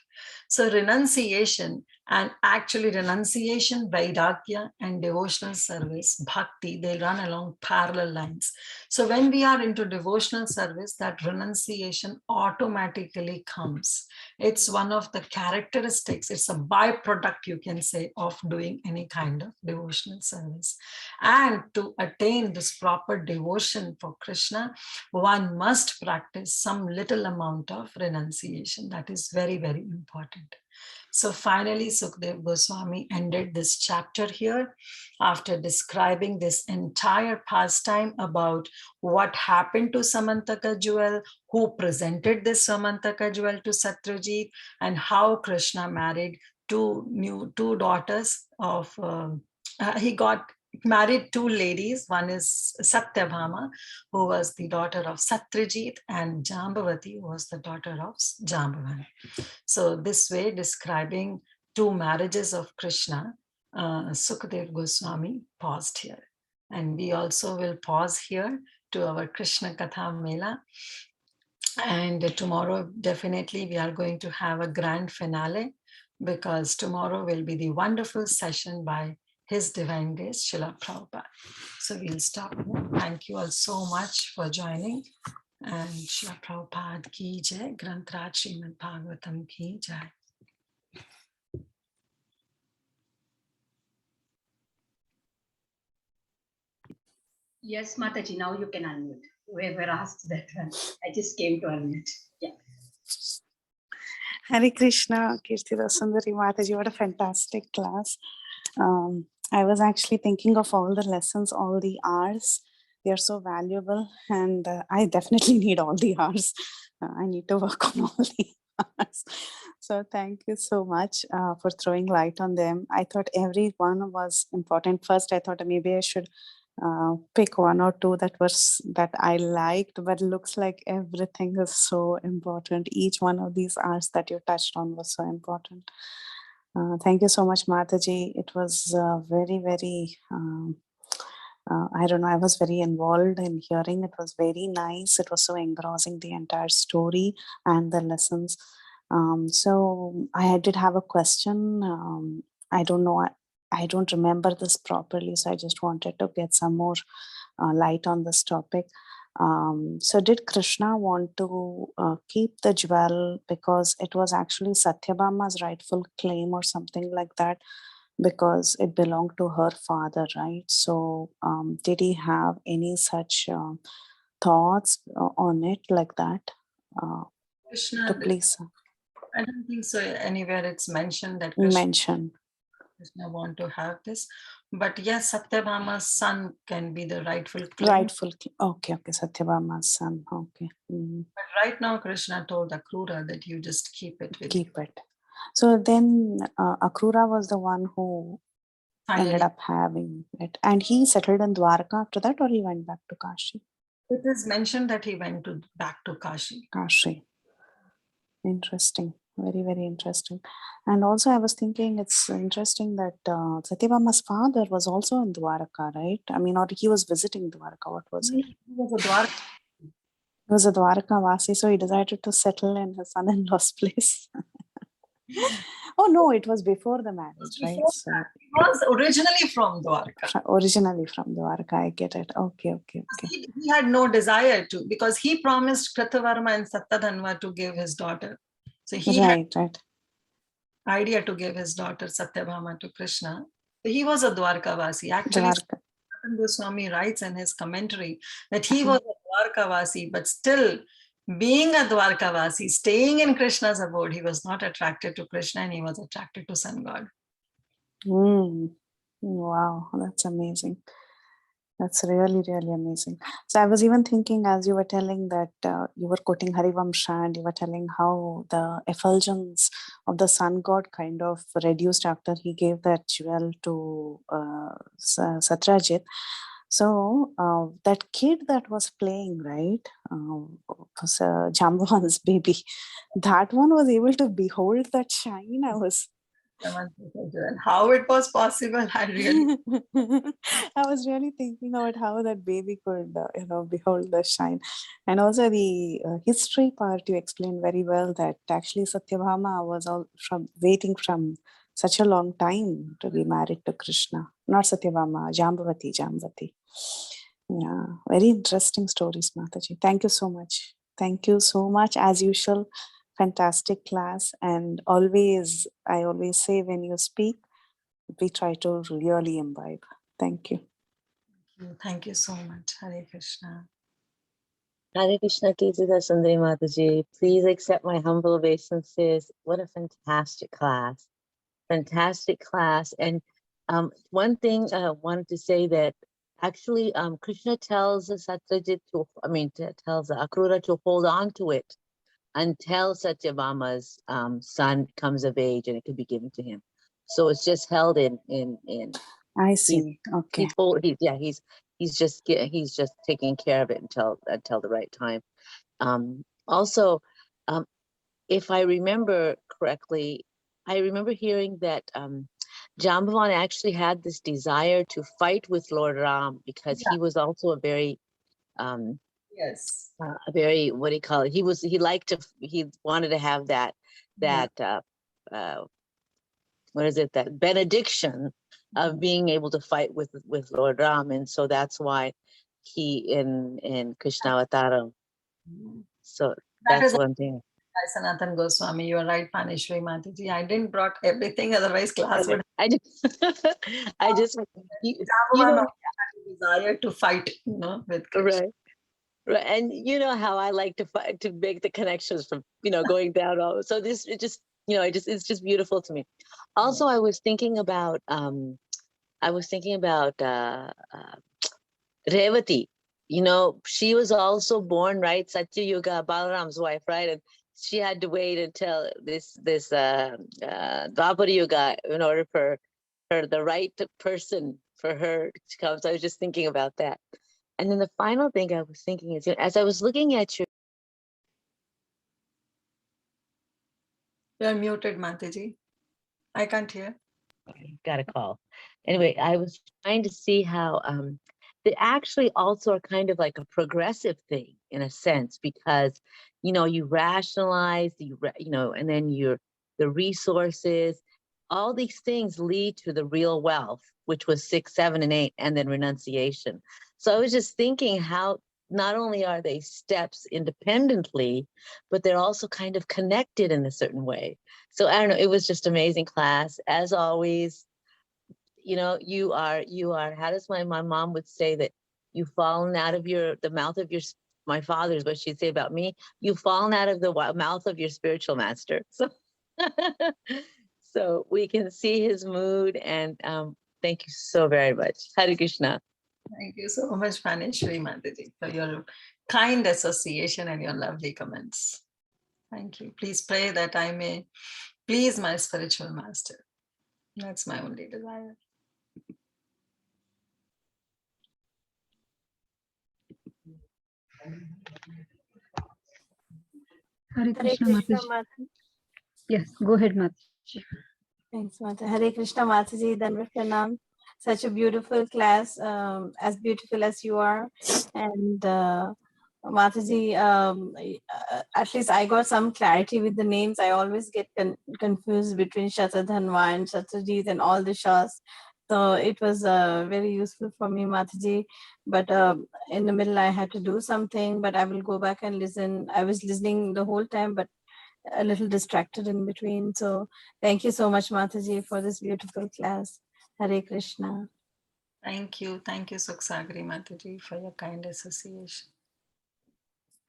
So renunciation, and actually renunciation, vairagya, and devotional service, bhakti, they run along parallel lines. So when we are into devotional service, that renunciation automatically comes. It's one of the characteristics, it's a byproduct, you can say, of doing any kind of devotional service. And to attain this proper devotion for Krishna, one must practice some little amount of renunciation. That is very, very important. So finally, Sukdev Goswami ended this chapter here after describing this entire pastime about what happened to Shyamantaka jewel, who presented this Shyamantaka jewel to Satyajit, and how Krishna married two daughters of, he got married two ladies. One is Satyabhama, who was the daughter of Satyajit, and Jambavati, who was the daughter of Jambavan. So this way, describing two marriages of Krishna, Sukadev Goswami paused here. And we also will pause here to our Krishna Katha Mela. And tomorrow, definitely, we are going to have a grand finale, because tomorrow will be the wonderful session by His Divine Grace, Srila Prabhupada. So we'll stop now. Thank you all so much for joining. And Srila Prabhupada ki jai, Granth Raj Srimad Bhagavatam ki jai. Yes, Mataji, now you can unmute. Whoever asked that one, I just came to unmute. Yeah. Hare Krishna, Kirtida Sundari Mataji, what a fantastic class. I was actually thinking of all the lessons, all the hours. They are so valuable, and I definitely need all the hours. I need to work on all the hours. So thank you so much for throwing light on them. I thought every one was important. First, I thought maybe I should pick one or two that I liked, but it looks like everything is so important. Each one of these hours that you touched on was so important. Thank you so much, Mataji. It was very, very, I don't know, I was very involved in hearing. It was very nice. It was so engrossing, the entire story and the lessons. So I did have a question. I don't know, I don't remember this properly, so I just wanted to get some more light on this topic. So did Krishna want to keep the jewel because it was actually Satyabhama's rightful claim or something like that, because it belonged to her father, right? So did he have any such thoughts on it like that? Krishna, To please I don't think so. Anywhere it's mentioned that mention. Krishna want to have this, but yes, Satyabhama's son can be the rightful claim. Rightful, okay, Satyabhama's son, okay. But right now, Krishna told Akrura that you just keep it with Keep it. So then Akrura was the one who ended up having it, and he settled in Dwarka after that, or he went back to Kashi? It is mentioned that he went back to Kashi. Kashi. Interesting. Very, very interesting. And also I was thinking it's interesting that Satyabhama's father was also in Dwarka, right? I mean, or he was visiting Dwarka. What was it? He was a Dwarka. He was a Dwarka Vasi, so he decided to settle in his son-in-law's place. Oh no, it was before the marriage, right? So he was originally from Dwarka. Originally from Dwarka, I get it. Okay. He had no desire to, because he promised Kritavarma and Satyadhanva to give his daughter. So he had idea to give his daughter Satyabhama to Krishna. So he was a Dwarkavasi. Actually, Goswami writes in his commentary that he was a Dwarkavasi, but still being a Dwarkavasi, staying in Krishna's abode, he was not attracted to Krishna and he was attracted to Sun God. Wow, that's amazing. That's really, really amazing. So I was even thinking, as you were telling that you were quoting Harivamsha and you were telling how the effulgence of the sun god kind of reduced after he gave that jewel to Satyajit. So that kid that was playing, right, Jambavan's baby, that one was able to behold that shine. And how it was possible, I really I was really thinking about how that baby could, behold the shine. And also the history part, you explained very well that actually Satyabhama was all from waiting from such a long time to be married to Krishna. Not Satyabhama, Jambavati. Yeah, very interesting stories, Mataji. Thank you so much. Thank you so much. As usual, fantastic class. And I always say when you speak, we try to really imbibe. Thank you. thank you so much. Hare Krishna. Hare Krishna, Kirtida Sundari Mataji. Please accept my humble obeisances. What a fantastic class. Fantastic class. And one thing I wanted to say that actually Krishna tells Satyajit tells Akrura to hold on to it until Satyabhama's son comes of age and it can be given to him. So it's just held in. I see. Okay. He's just taking care of it until the right time. Also, if I remember correctly, I remember hearing that Jambavan actually had this desire to fight with Lord Ram because he was also a very Yes. a very, what do you call it? He wanted to have that that benediction of being able to fight with Lord Ram, and so that's why he in Krishna Avataram. So that's one thing. Sanatan Goswami, you are right, Panishwari Mataji. I didn't brought everything, otherwise class would. I just desire to fight, with Krishna. Right, and you know how I like to fight, to make the connections from going down all. So it's just beautiful to me. Also, I was thinking about Revati. She was also born, right, Satya Yuga, Balaram's wife, right, and she had to wait until this Dwapara Yuga in order for her, the right person for her to come. So I was just thinking about that. And then the final thing I was thinking is, as I was looking at your. You're muted, Mataji. I can't hear. Got a call. Anyway, I was trying to see how they actually also are kind of like a progressive thing in a sense, because you rationalize and then the resources, all these things lead to the real wealth, which was 6, 7, and 8, and then renunciation. So I was just thinking how not only are they steps independently, but they're also kind of connected in a certain way. So I don't know, it was just amazing class. As always, you are, how does my mom would say that you've fallen out of the mouth of my father's what she'd say about me, you've fallen out of the mouth of your spiritual master. So we can see his mood, and thank you so very much. Hare Krishna. Thank you so much, Panishwari Mataji, for your kind association and your lovely comments. Thank you. Please pray that I may please my spiritual master. That's my only desire. Hare Krishna Mataji. Yes, go ahead, Mataji. Thanks, Mata. Hare Krishna Mataji, Dandavat Pranam. Such a beautiful class, as beautiful as you are. And Mataji, at least I got some clarity with the names. I always get confused between Shatadhanva and Shatrajit and all the Shas. So it was very useful for me, Mataji. But in the middle, I had to do something, but I will go back and listen. I was listening the whole time, but a little distracted in between. So thank you so much, Mataji, for this beautiful class. Hare Krishna. Thank you. Thank you, Suksagri Mataji, for your kind association.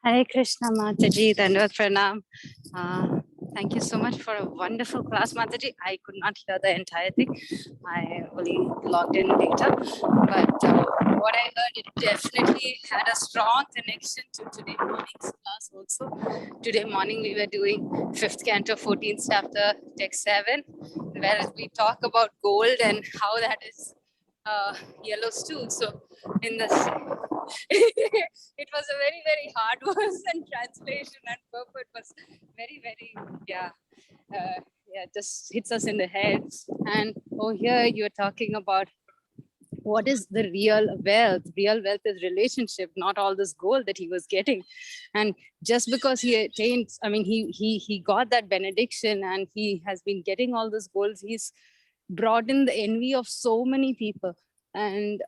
Hare Krishna Mataji, Dandavat Pranam. Thank you so much for a wonderful class, Mataji. I could not hear the entire thing. I only logged in later. But what I heard, it definitely had a strong connection to today morning's class also. Today morning, we were doing 5th canto, 14th chapter, text 7, where we talk about gold and how that is yellow stool. So in this it was a very, very hard verse, and translation and purport was very, very, just hits us in the head. And here you're talking about what is the real wealth. Real wealth is relationship, not all this gold that he was getting. And just because he attained, he got that benediction and he has been getting all this gold, he's brought in the envy of so many people. And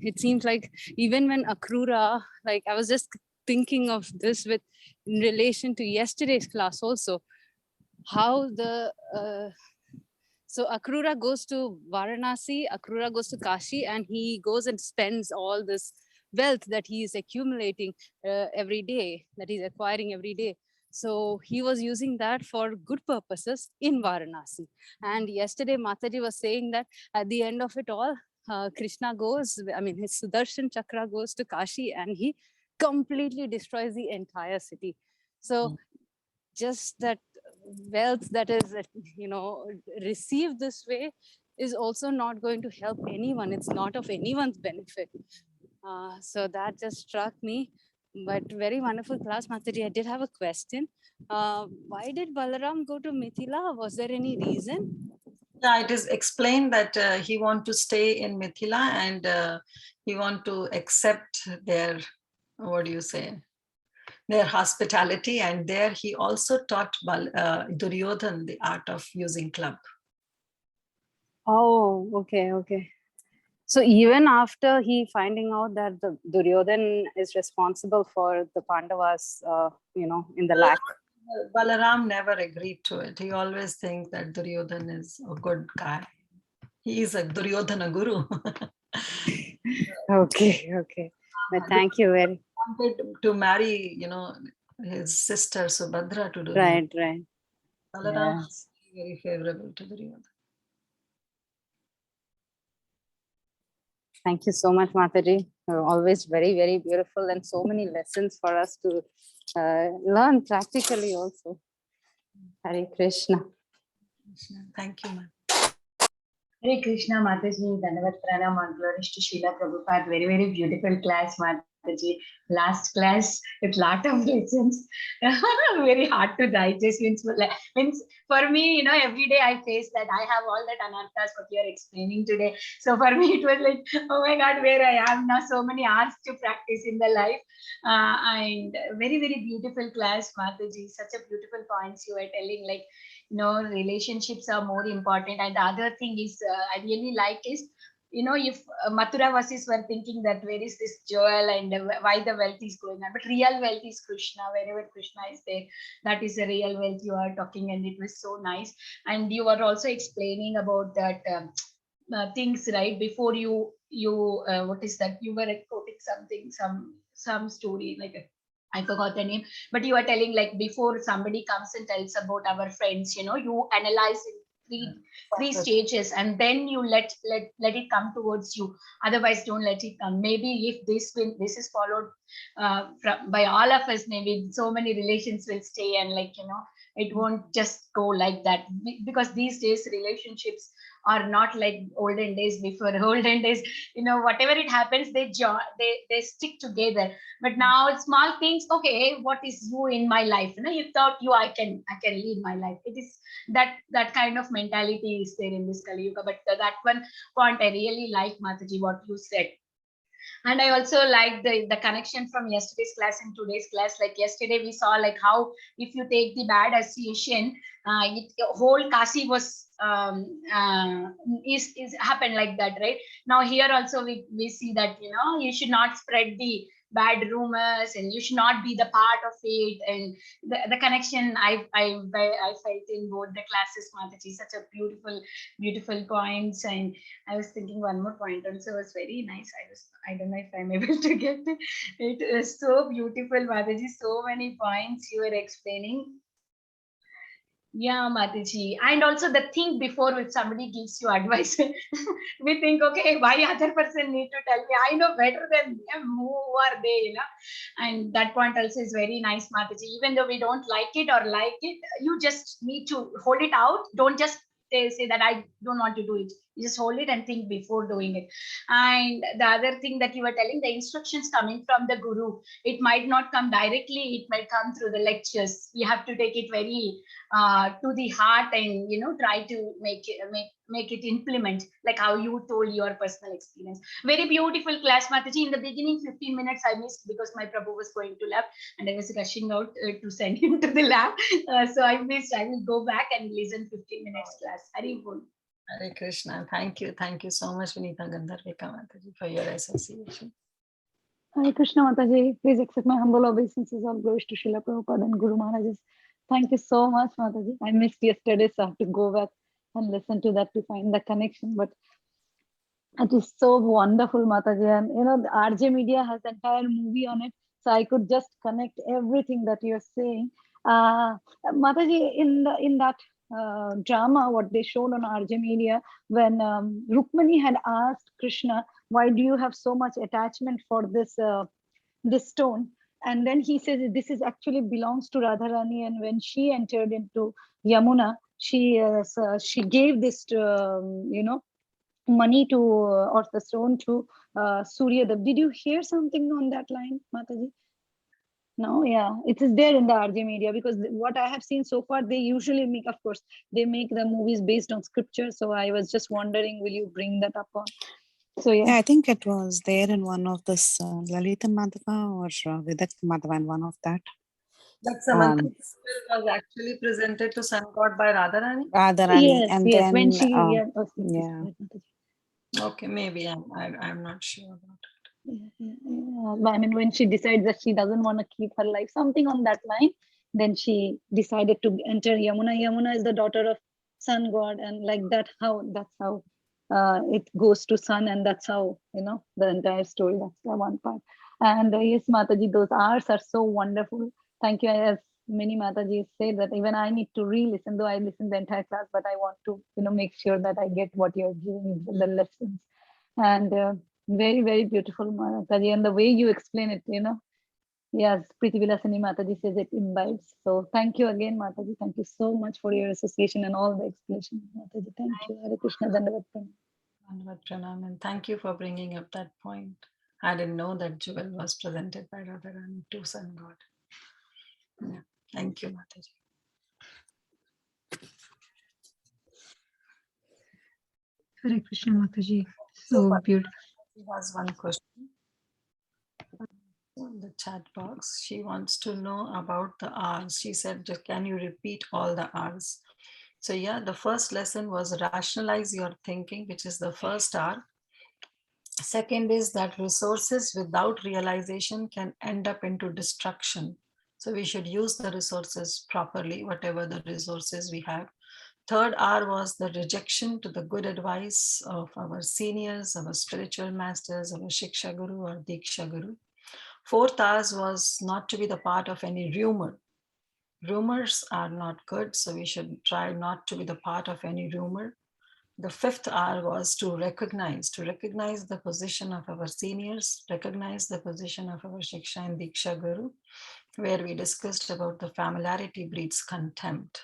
it seems like even when Akrura, like I was just thinking of this with in relation to yesterday's class also, how the so Akrura goes to Varanasi, Akrura goes to Kashi, and he goes and spends all this wealth that he is accumulating every day, that he's acquiring every day. So he was using that for good purposes in Varanasi. And yesterday Mataji was saying that at the end of it all, Krishna goes, his Sudarshan Chakra goes to Kashi and he completely destroys the entire city. So just that wealth that is, received this way is also not going to help anyone. It's not of anyone's benefit. So that just struck me. But very wonderful class, Mataji. I did have a question. Why did Balaram go to Mithila? Was there any reason? Yeah, it is explained that he want to stay in Mithila and he want to accept their, what do you say, their hospitality. And there he also taught Duryodhan the art of using club. Oh, okay. So even after he finding out that the Duryodhan is responsible for the Pandavas, in the lack. Balaram never agreed to it. He always thinks that Duryodhan is a good guy. He is a Duryodhana guru. Okay. But thank you very. Wanted to marry, his sister Subhadra to Duryodhana. Right. Balaram was very favorable to Duryodhana. Thank you so much, Mataji. Always very, very beautiful and so many lessons for us to learn practically also. Hare Krishna. Thank you, ma'am. Hare Krishna, Mataji, Dhanavad Pranam, and glories to Srila Prabhupada. Very, very beautiful class, Mataji. Last class with lot of lessons. Very hard to digest. Means for me, every day I face that. I have all that anarthas what you are explaining today. So for me, it was like, oh my God, where I am now. So many hours to practice in the life. And very, very beautiful class, Mataji. Such a beautiful points you were telling, like, relationships are more important. And the other thing is, I really like is, if Mathura Vasis were thinking that where is this jewel and why the wealth is going on, but real wealth is Krishna. Wherever Krishna is there, that is the real wealth you are talking, and it was so nice. And you were also explaining about that things, right? Before you what is that? You were quoting something, some story, like I forgot the name, but you are telling like before somebody comes and tells about our friends, you analyze in three stages, and then you let it come towards you. Otherwise, don't let it come. Maybe if this is followed by all of us, maybe so many relations will stay, and it won't just go like that, because these days relationships are not like olden days. Before olden days, whatever it happens, they stick together. But now small things, okay, what is you in my life? You thought I can lead my life. It is that kind of mentality is there in this Kali Yuga. But that one point I really like, Mataji, what you said. And I also like the connection from yesterday's class and today's class. Like yesterday we saw like how if you take the bad association, whole Kasi was is happened like that, right? Now here also we see that you should not spread the bad rumors, and you should not be the part of it. And the connection I felt in both the classes, Mataji, such a beautiful points. And I was thinking one more point also was very nice. I don't know if I'm able to get it. It is so beautiful, Mataji. So many points you were explaining. Yeah, Mataji. And also the thing before, if somebody gives you advice, we think, okay, why other person need to tell me? I know better than them. Who are they? And that point also is very nice, Mataji. Even though we don't like it or like it, you just need to hold it out. Don't just say that I don't want to do it. You just hold it and think before doing it. And the other thing that you were telling, the instructions coming from the guru, it might not come directly, it might come through the lectures. You have to take it very to the heart, and try to make it implement, like how you told your personal experience. Very beautiful class, Mataji. In the beginning 15 minutes I missed because my Prabhu was going to lab and I was rushing out to send him to the lab. So I missed. I will go back and listen 15 minutes class. Haribol. Hare Krishna. Thank you. Thank you so much, Vinita Gandharvika Mataji, for your association. Hare Krishna Mataji, please accept my humble obeisances. All glories to Srila Prabhupada and Guru Maharajas. Thank you so much, Mataji. I missed yesterday, so I have to go back and listen to that to find the connection. But it is so wonderful, Mataji. And the RJ Media has an entire movie on it, so I could just connect everything that you're saying. Mataji, in that drama, what they showed on RJ Media, when Rukmani had asked Krishna, why do you have so much attachment for this stone? And then he says this is actually belongs to Radharani, and when she entered into Yamuna, she gave this money to or the stone to Suryadev. Did you hear something on that line, Mataji? No, yeah, it is there in the RJ Media, because what I have seen so far, they usually make, of course, they make the movies based on scripture. So I was just wondering, will you bring that up on? So Yeah, I think it was there in one of this Lalita Madhava or Vidak Madhava, in one of that. That Shyamantaka was actually presented to sun god by Radharani. Radharani, yes, and yes, then when she yeah. Okay, maybe I'm not sure about it. But I mean, when she decides that she doesn't want to keep her life, something on that line, then she decided to enter Yamuna. Yamuna is the daughter of sun god, and like that's how it goes to sun, and that's how the entire story. That's the one part. And yes, Mataji, those hours are so wonderful. Thank you. As many Mataji say that even I need to re-listen, though I listened the entire class, but I want to make sure that I get what you're giving, the lessons. And very, very beautiful, Mataji. And the way you explain it, yes, Priti Vilasani Mataji says it imbibes. So thank you again, Mataji. Thank you so much for your association and all the explanation, Mataji. Thank you. Hare Krishna, Dandavat Pranam. Dandavat Pranam, and thank you for bringing up that point. I didn't know that jewel was presented by Radharani to sun god. Yeah. Thank you, Mataji. Hare Krishna Mataji. So beautiful. She has one question in the chat box. She wants to know about the R's. She said, can you repeat all the R's? So yeah, the first lesson was rationalize your thinking, which is the first R. Second is that resources without realization can end up into destruction. So we should use the resources properly, whatever the resources we have. Third R was the rejection to the good advice of our seniors, our spiritual masters, our Shiksha Guru or Diksha Guru. Fourth R was not to be the part of any rumor. Rumors are not good, so we should try not to be the part of any rumor. The fifth R was to recognize the position of our seniors, recognize the position of our Shiksha and Diksha Guru, where we discussed about the familiarity breeds contempt.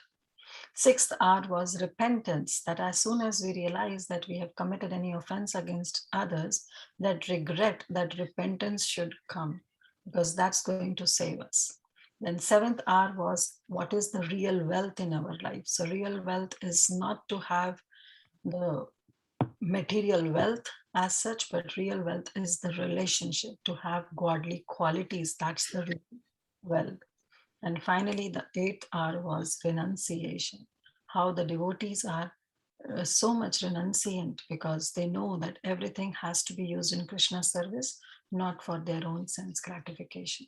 Sixth R was repentance, that as soon as we realize that we have committed any offense against others, that regret, that repentance should come, because that's going to save us. Then seventh R was what is the real wealth in our life. So real wealth is not to have the material wealth as such, but real wealth is the relationship, to have godly qualities. That's the real wealth. And finally, the eighth R was renunciation. How the devotees are so much renunciant because they know that everything has to be used in Krishna's service, not for their own sense gratification.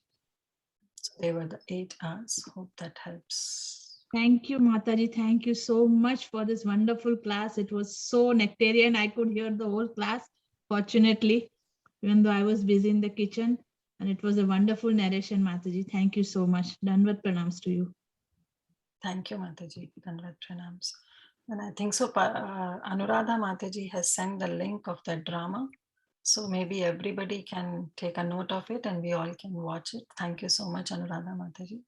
So they were the 8 R's. Hope that helps. Thank you, Mataji. Thank you so much for this wonderful class. It was so nectarian. I could hear the whole class, fortunately, even though I was busy in the kitchen. And it was a wonderful narration, Mataji. Thank you so much. Dandavat pranams to you. Thank you, Mataji. Dandavat pranams. And I think so, Anuradha Mataji has sent the link of that drama. So maybe everybody can take a note of it and we all can watch it. Thank you so much, Anuradha Mataji.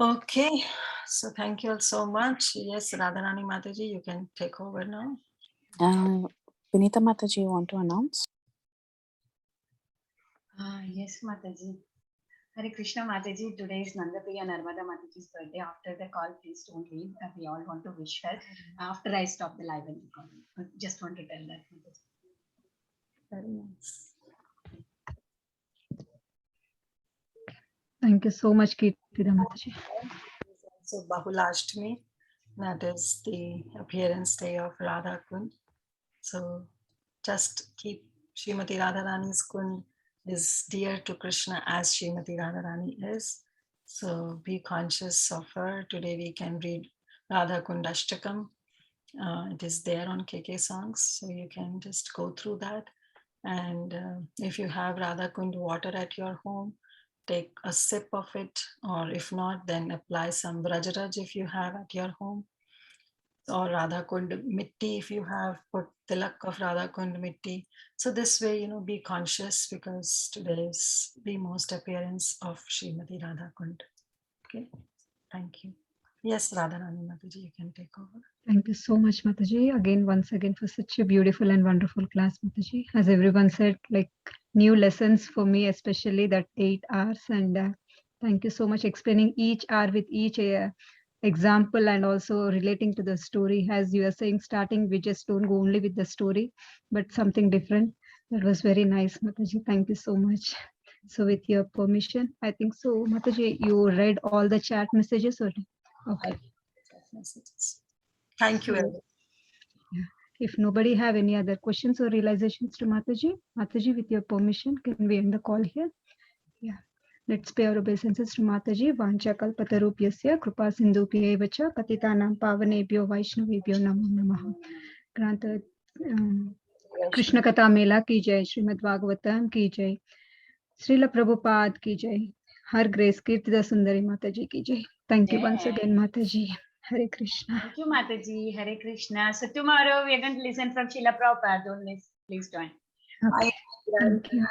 Okay, so thank you all so much. Yes, Radharani Mataji, you can take over now. Vinita Mataji, you want to announce? Yes, Mataji. Hare Krishna Mataji, today is Nandapriya Narmada Mataji's birthday. After the call, please don't leave. We all want to wish her after I stop the live and recording. Just want to tell that, Mataji. Very nice. Thank you so much, Kirtida Mataji. So Bahulashtami, that is the appearance day of Radha Kund. So just keep Srimati Radharani's Kund is dear to Krishna as Srimati Radharani is. So be conscious of her. Today we can read Radha Kund Ashtakam. It is there on KK Songs, so you can just go through that. And if you have Radha Kund water at your home, take a sip of it, or if not, then apply some Vrajaraj if you have at your home, or Radha Kund Mitti if you have, put tilak of Radha Kund Mitti. So this way, be conscious, because today is the most appearance of Srimati Radha Kund. Okay, thank you. Yes, Radharani Mataji, you can take over. Thank you so much, Mataji. Again, once again, for such a beautiful and wonderful class, Mataji. As everyone said, like new lessons for me, especially that 8 hours. And thank you so much explaining each hour with each example and also relating to the story. As you are saying, starting, we just don't go only with the story, but something different. That was very nice, Mataji. Thank you so much. So with your permission, I think so, Mataji, you read all the chat messages or? Okay. Messages. Thank you. So, yeah. If nobody have any other questions or realizations to Mataji, with your permission, can we end the call here? Yeah. Let's pay our obeisances to Mataji. Vancha kalpatarupyasya kripa sindhupyevacha patitanam pavanebhyo vaishnavebhyo namo namaha. Granta Krishna Katha Mela ki jai, Srimad Bhagavatam ki jai, Srila Prabhupada ki jai, Har Grace Kirtida Sundari Mataji ki jai. Thank you once again, Mataji. Hare Krishna. Thank you, Mataji. Hare Krishna. So tomorrow we are going to listen from Srila Prabhupada. Don't miss. Please join. Okay. Thank you.